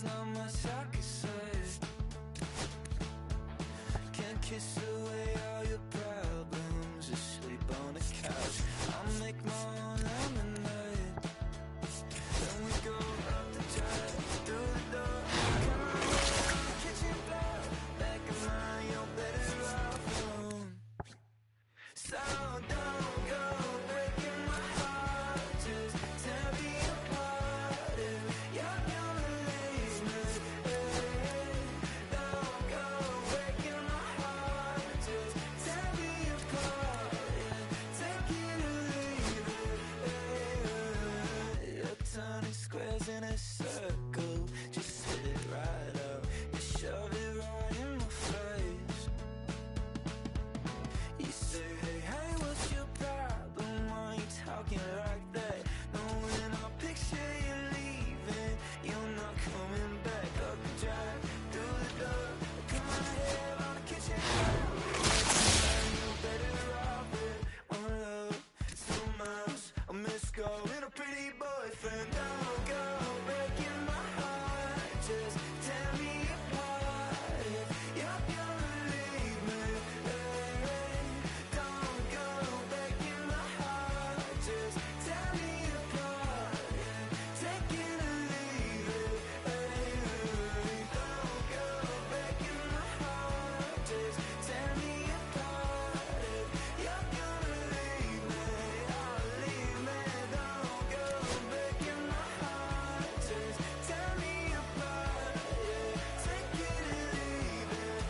not much I can say. Can't kiss away all your problems. Just sleep on the couch. I'll make my own lemonade. Then we go up the drive, through the door. Come on, on the kitchen floor. Back of mine, you're better off alone. So don't go breaking my heart. Just tear me apart if you're gonna leave me. Don't go breaking my heart. Just tear me apart. Take it or leave it. You're turning squares in a circle. Just hit it right up. You shove it right in my face. You say, hey, hey, what's your problem? Why you talking like that? Knowing I'll picture you leaving, you're not coming back. Up the drive, through the door. Put my head on the kitchen floor. You're better off with one love, 2 miles, a missed call, and a pretty boyfriend. Don't go breaking my heart. Just tear me apart if you're gonna leave me. Don't go breaking my heart. Just tear me apart. Take it or leave it. Don't go breaking my heart. Just tear me apart if you're gonna leave me. Oh, leave me. Don't go breaking my heart. Just tear me apart. Take it or leave it.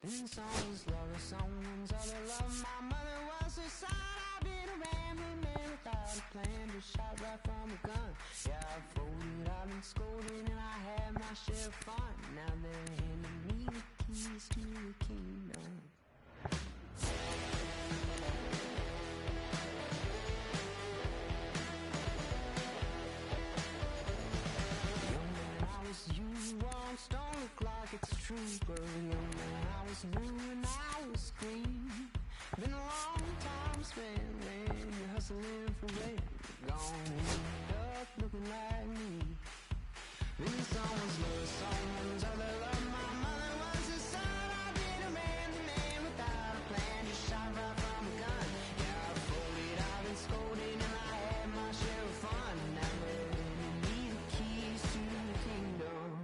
Then someone's love, someone's other love. My mother was her son. I've been a rambling man without a plan, just shot right from a gun. Yeah, I've folded, I've been scolded, and I had my share of fun. Now they're handing me the keys to the kingdom. Young man, I was you, wrong, stone look like it's a trooper. Young man, I was blue and I was green. Been a long time spent when you're hustling for rent. Gone end up looking like me. Been someone's love, someone's other love. My mother was a son. I've been a man without a plan, just shot right from a gun. Yeah, I've folded, I've been scolded, and I had my share of fun. Now they're handing me the keys to the kingdom.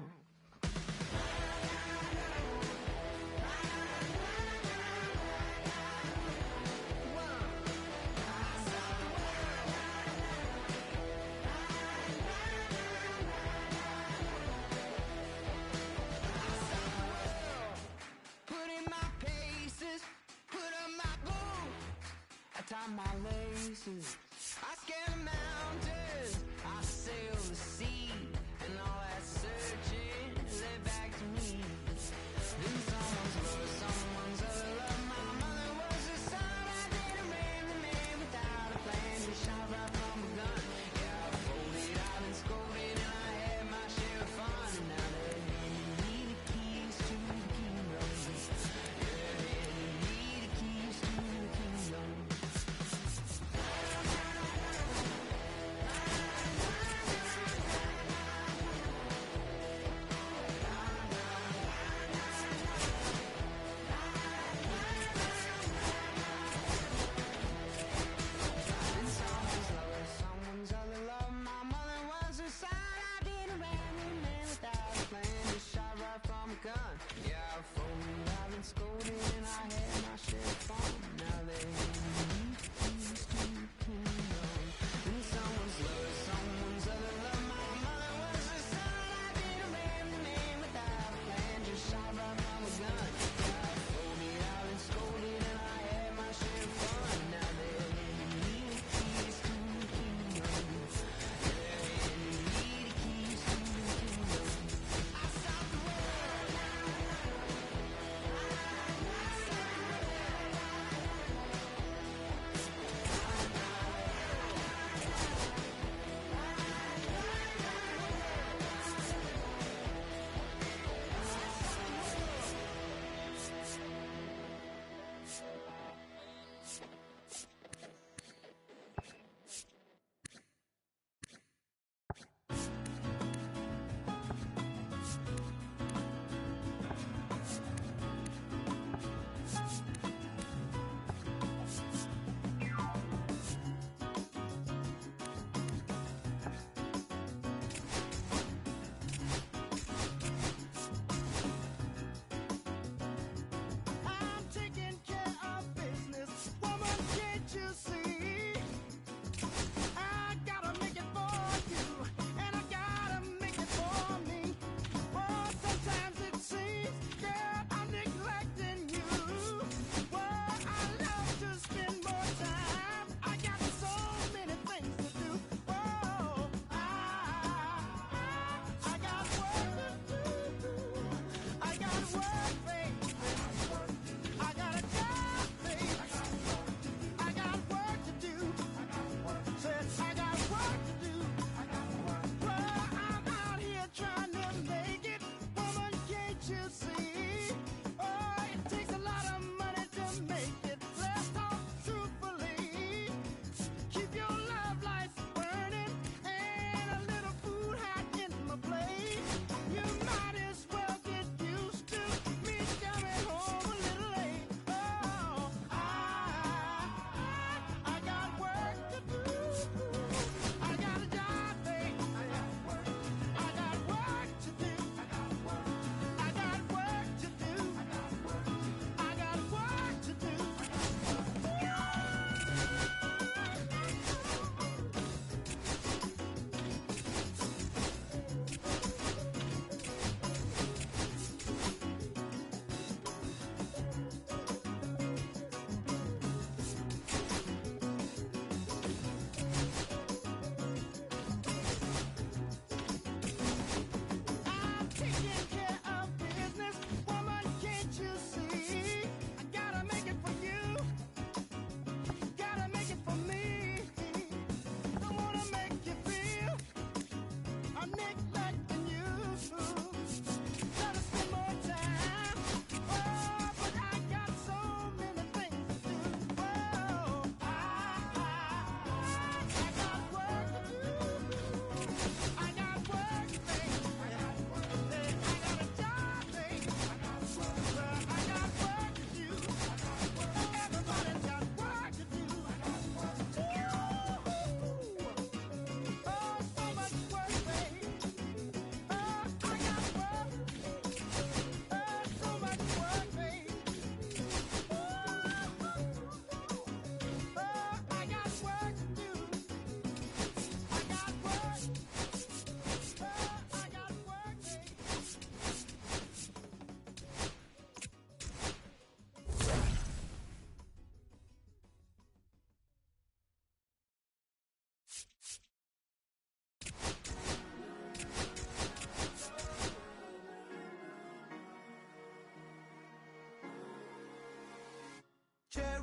Put in my paces, put on my boots, I tie my laces, I scale the mountains, I sail the sea, and all that searching led back to me. Then someone's love, someone's other love. My mother was a son. I did a man without a plan, just shot right from a gun. Yeah, I've folded, I've been scolded, and I had my share of fun. And now they're handing me the keys to the kingdom. They're handing me the keys to the kingdom.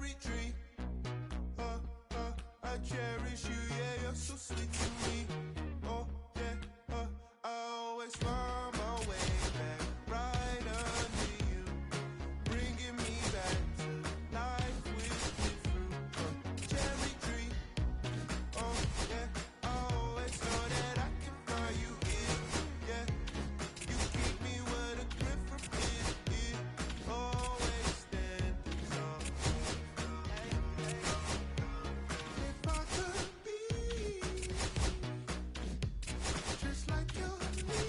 cherry tree. I cherish you, yeah, you're so sweet to me. Oh, yeah, I always find my way back right under you, bringing me back to life with you through cherry tree. Oh, yeah, I always know that I can find you here, yeah. You keep me where the grip from it always standing tall. If I could be just like you and me,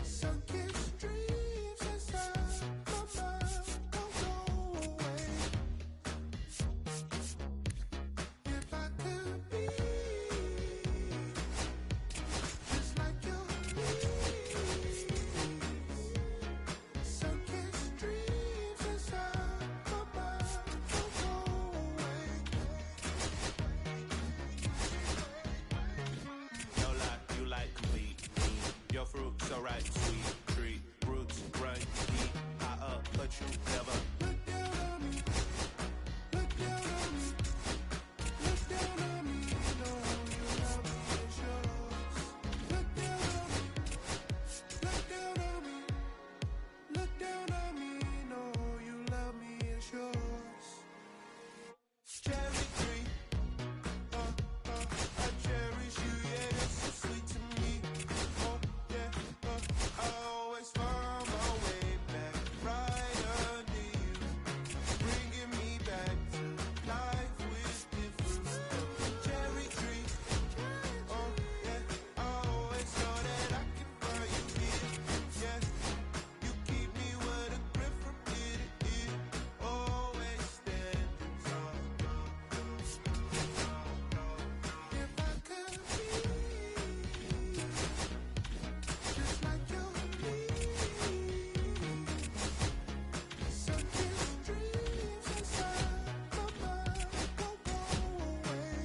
sunken streams inside my mind don't go away. If I could be just like you and me, sunken streams inside my mind don't go away. No lie, you like complete. Your fruit so right, sweet tree. Roots run deep, high up, but you never. Look down on me, look down on me, look down on me, know you love me, it's yours. Look down on me, look down on me, look down on me, know you love me, it's yours. Cherry tree, I cherish you, yeah, you're so sweet to me. Oh, yeah, I always find my way back right under you, bringing me back to life with different cherry tree. Oh, yeah, I always know that I can find you here, yeah. You keep me where the grip from it always standing tall. If I could be just like you and me, sunken streams inside my mind don't go away.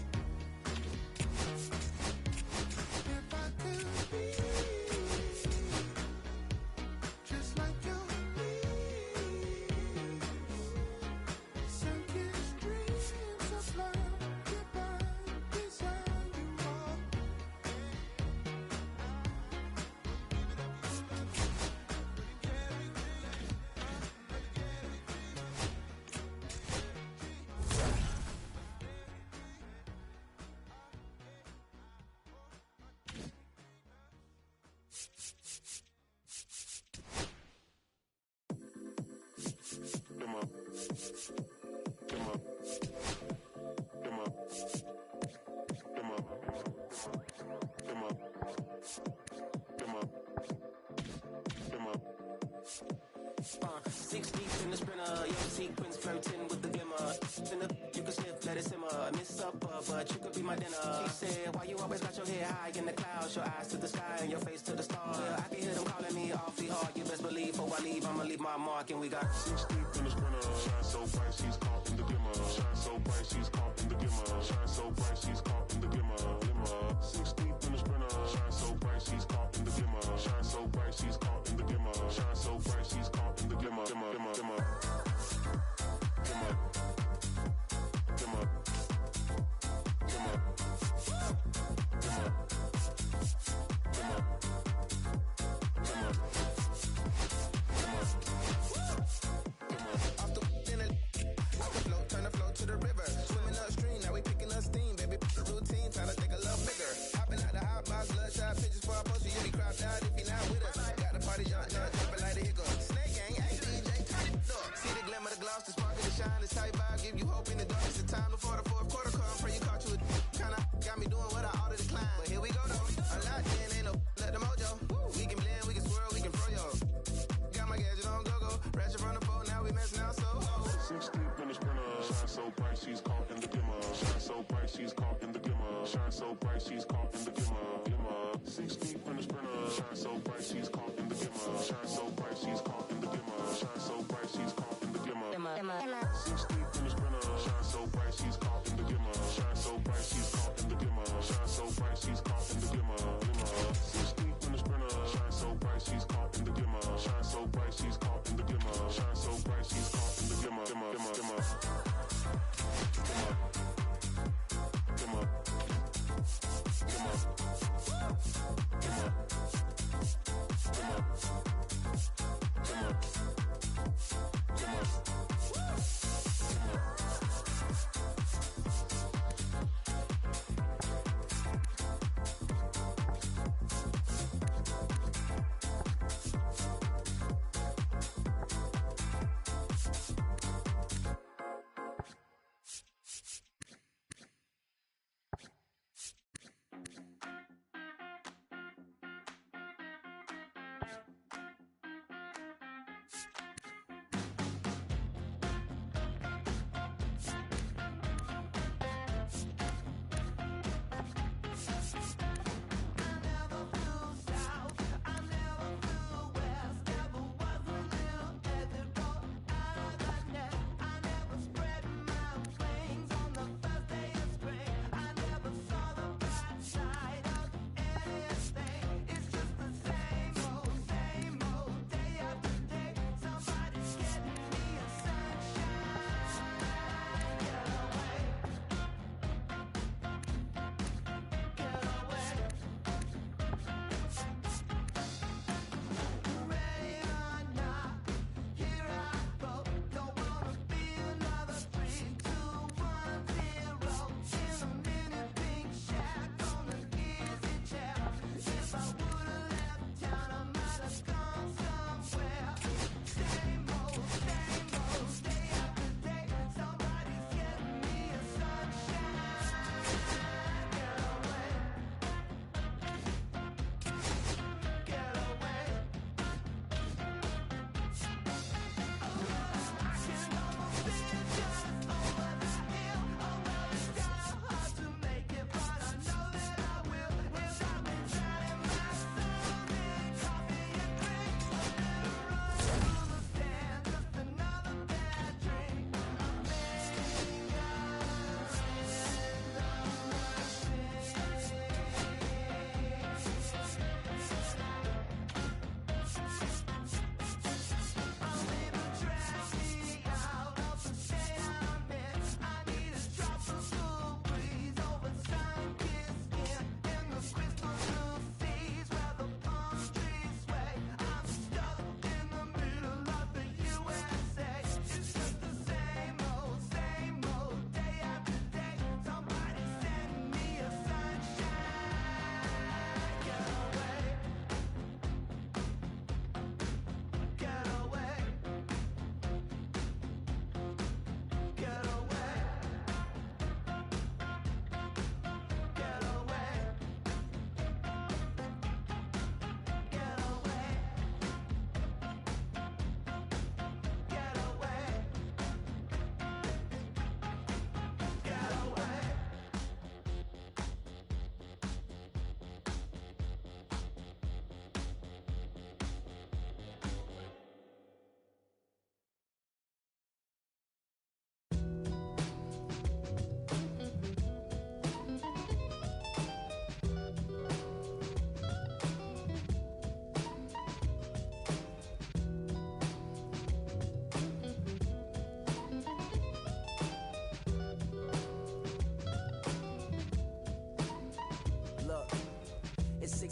If I could be just like you and me, sunken streams of love divine beside you all. Come on. Come on. Come on. Come on. Come on. Come on. Come on. 6 deep in the sprinter, your sequence flirting with the glimmer. You can sniff, let it simmer. Miss supper, but you could be my dinner. She said, why you always got your head high in the clouds? Your eyes to the sky and your face to the stars. Well, I can hear them calling me awfully hard. You best believe before I leave, I'ma leave my mark. And we got 6 deep in the sprinter, shine so bright, she's caught in the glimmer. Shine so bright, she's caught in the glimmer. Shine so bright, she's caught in the glimmer. 6 deep in the sprinter, shine so bright, she's caught in the glimmer. Shine so bright, she's caught in the glimmer. Shine so bright, she's caught in the glimmer. Glimmer, glimmer, glimmer. Glimmer. Glimmer. Glimmer. Glimmer. Glimmer. Glimmer. Off the float, turn the float to the river. Swimming upstream, now we picking up steam, baby. The routine, trying to think a little bigger. Hopping out the hot box, bloodshot pictures for our poster. You be cropped out if you're not with us. Got the party jumping like a hiccup. Snake gang, hey DJ, turn it up. See the glimmer, the gloss, the sparkle, the shine, this tight vibe, give you hope in the dark. It's the time before the fourth quarter come. Pray you caught you a kinda got me doing what I ought to decline. But here we go though. I'm locked in, ain't no let the mojo. We can blend, we can swirl, we can fro yo. Got my gadget on go-go, ratchet from the phone, now we messing out so. 6 deep in the sprinter, shine so bright, she's caught in the glimmer. Shine so bright, she's caught in the glimmer. Shine so bright, she's caught in the glimmer. Glimmer. 6 deep in the sprinter, shine so bright, she's caught in the glimmer. Shine so bright, she's caught in the glimmer. Shine so bright, she's caught in the glimmer. 6 deep in the sprinter, shine so bright, she's caught in the glimmer. Shine so bright, she's caught in the glimmer. Shine so bright, she's caught in the glimmer. Glimmer. 6 deep in the sprinter, shine so bright, she's caught in the glimmer. Shine so bright, she's caught in the glimmer. Shine so bright, she's caught in the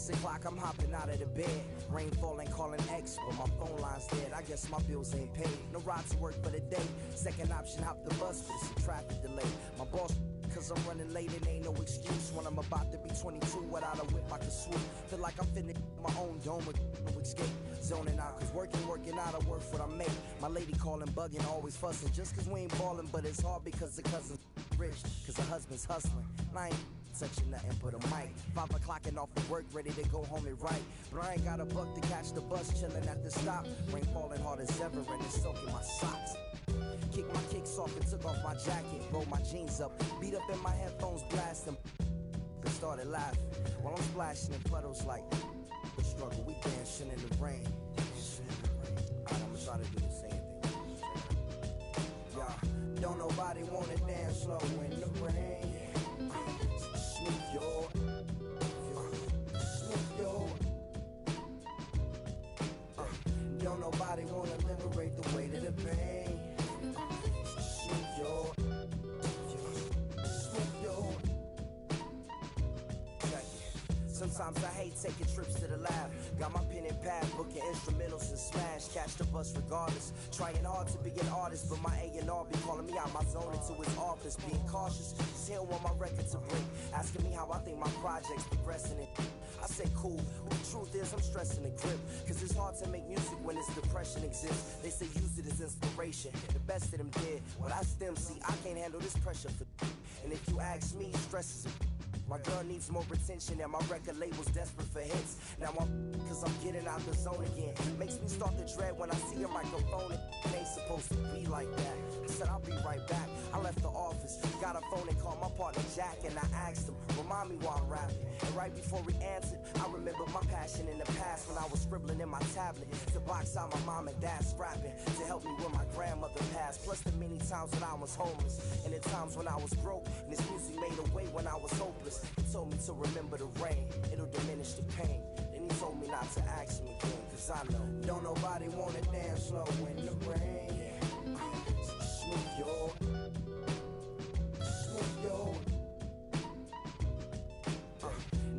6 o'clock, I'm hopping out of the bed. Rain falling, calling X, but my phone line's dead. I guess my bills ain't paid. No ride to work for the day. Second option, hop the bus, but it's a traffic delay. My boss, cause I'm running late, it ain't no excuse. When I'm about to be 22, without a whip, I can swoop. Feel like I'm finna my own dome with no escape. Zoning out, cause working out, I work what I make. My lady calling, bugging, always fussing. Just cause we ain't ballin', but it's hard because the cousin's rich. Cause the husband's hustling. I ain't touching nothing but a mic. 5 o'clock and off of work, ready to go home and write. But I ain't got a buck to catch the bus, chillin' at the stop. Rain falling hard as ever and it's soaking my socks. Kicked my kicks off and took off my jacket. Rolled my jeans up, beat up in my headphones, blasting. Then started laughing while I'm splashing in puddles like the struggle. We dancing in the rain. Alright, I'ma try to do the same thing. Yeah, don't nobody wanna dance slow in the rain. Smooth your, smooth your. Don't nobody wanna liberate the weight of the pain. Smooth your, smooth your. Sometimes I hate taking trips to the lab. Got my pen and pad, booking instrumentals and smash. Catch the bus regardless. Trying hard to be an artist, but my A&R be calling me out my zone into his office. Being cautious, cause he don't want my record to break. Asking me how I think my project's progressing it. I say cool, but the truth is I'm stressing the grip. Cause it's hard to make music when this depression exists. They say use it as inspiration. The best of them did. Well, that's them, see, I can't handle this pressure for. And if you ask me, stress is a. My girl needs more attention and my record label's desperate for hits. Now cause I'm getting out the zone again. Makes me start to dread when I see a microphone. It ain't supposed to be like that. I said I'll be right back. I left the office, got a phone and called my partner Jack. And I asked him, remind me why I'm rapping. And right before he answered, I remembered my passion in the past when I was scribbling in my tablet to box out my mom and dad's scrapping to help me when my grandmother passed. Plus the many times when I was homeless and the times when I was broke. And this music made a way when I was hopeless. He told me to remember the rain, it'll diminish the pain. Then he told me not to ask him again, cause I know don't nobody wanna dance slow in the rain. Smooth your, smooth your.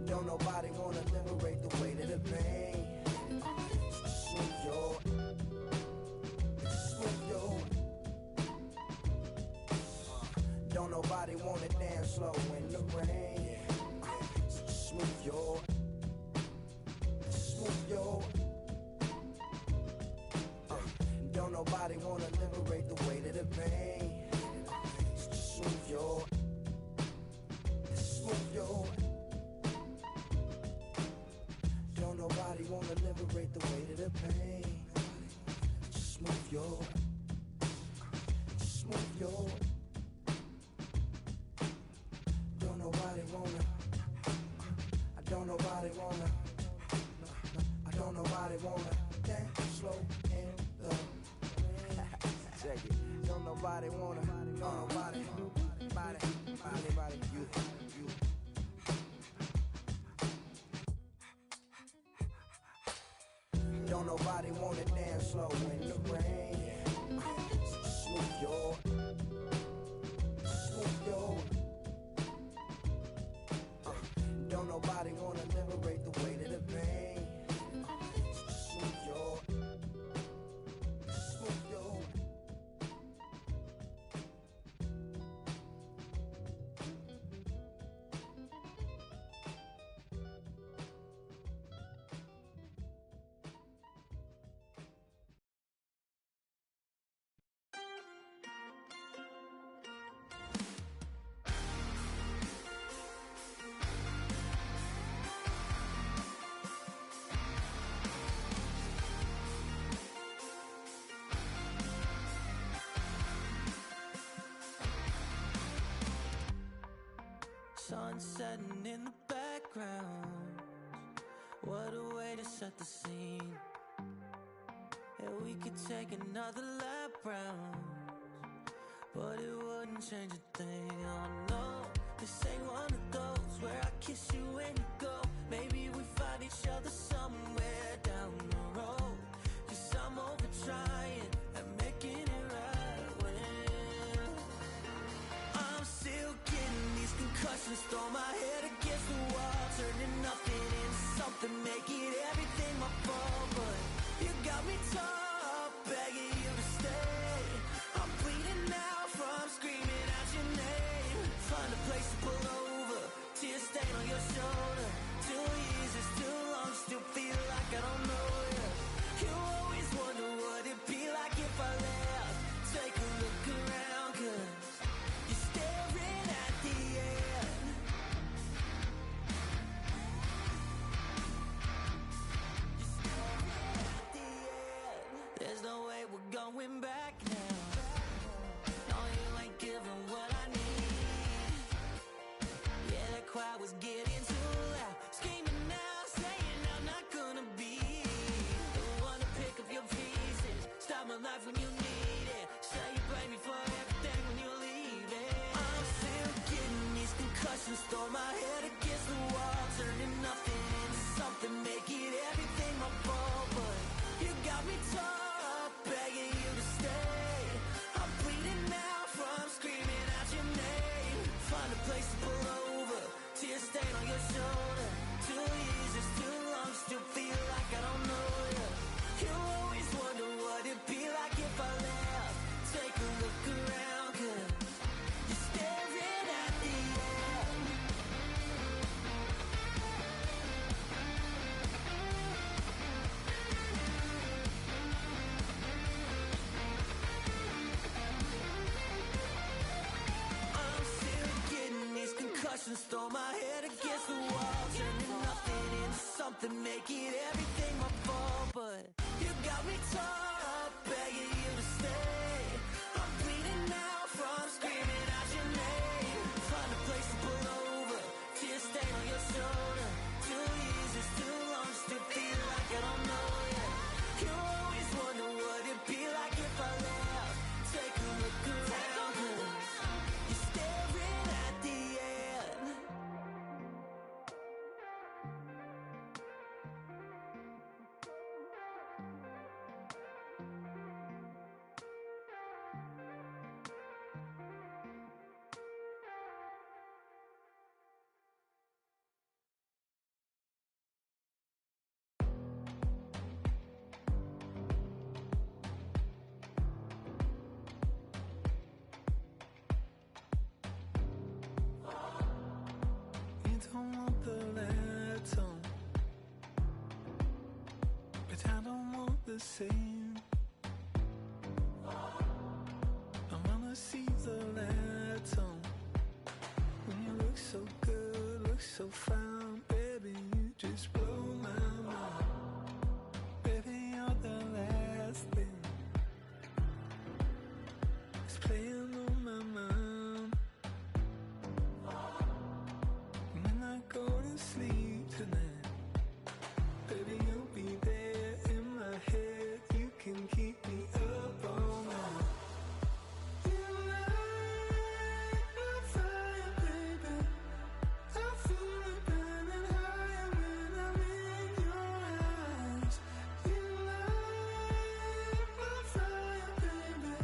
Don't nobody wanna liberate the weight of the pain. Smooth your, smooth your. Don't nobody wanna dance slow in the rain. Smooth your, smooth your. Don't nobody wanna liberate the weight of the pain. Smooth your, smooth your. Don't nobody wanna liberate the weight of the pain. Smooth your, smooth your. Don't nobody wanna. Don't nobody wanna. I don't nobody wanna dance slow in the. Check it. Don't nobody wanna. Don't nobody. Anybody. You. Don't nobody wanna dance slow in the rain. Smooth your. Smooth your. Don't nobody wanna liberate the weight of the pain. Smooth your, smooth your. Sun setting in the background. What a way to set the scene. And we could take another lap round, but it wouldn't change a thing. Oh no, this ain't one of those where I kiss you when you go. Maybe we find each other somewhere down the road. Cause I'm over trying and making it right when I'm still getting these concussions. Throw my head against the wall, turning nothing into something. something, make it everything my fault. But you got me top, begging you to stay. I'm bleeding now from screaming out your name. Find a place to pull over, tear stain on your shoulder. 2 years is too long, still feel like I don't know you. You always wonder what it'd be like if I left. Take a look around, 'cause you're staring at the end. You're staring at the end. There's no way we're going back now. No, you ain't giving what I need. Yeah, that crowd was getting too loud. Screaming now, saying I'm not gonna be the one to pick up your pieces. Stop my life when you need it. Say you blame me for everything when you're leaving. I'm still getting these concussions, throw my head against the wall, turning nothing into something, make it everything my fault. But you got me tore up, begging you to stay. I'm bleeding now from screaming out your name. Find a place to pull over, tear stain on your shoulder. 2 years is too long, still feel like I don't know you. You always wonder what it'd be like if I left. Take a look around, 'cause you're staring at the end. I'm still getting these concussions, throw my head against the wall, turning nothing into something, make it everything my fault. But you got me tore up, begging you to stay. I'm bleeding now from screaming out your name. Find a place to pull over, tear stain on your shoulder. 2 years is too long, still feel like I don't know you. You always wonder what it'd be like if I left. Take a look around, 'cause you're staring at the end. You don't want the letter, but I don't want the same. I wanna see the letter. When you look so good, look so fine, baby, you just blow my mind. Baby, you're the last thing that's playing on my mind. When I go to sleep tonight, baby, you'll be there in my head. You can keep me up all night. You light my fire, baby. I feel it burning higher when I'm in your eyes. You light my fire, baby.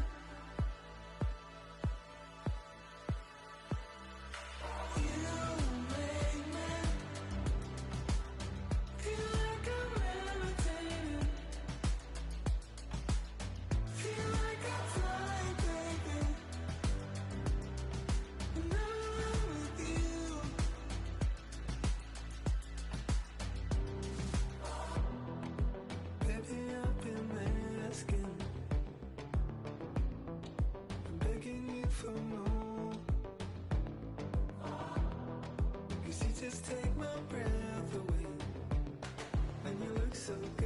You make me feel like I'm levitating. Feel like I'm flying, baby. When I'm with you. Baby, I've been asking, begging you for more. 'Cause you just take my breath away. And you look so good.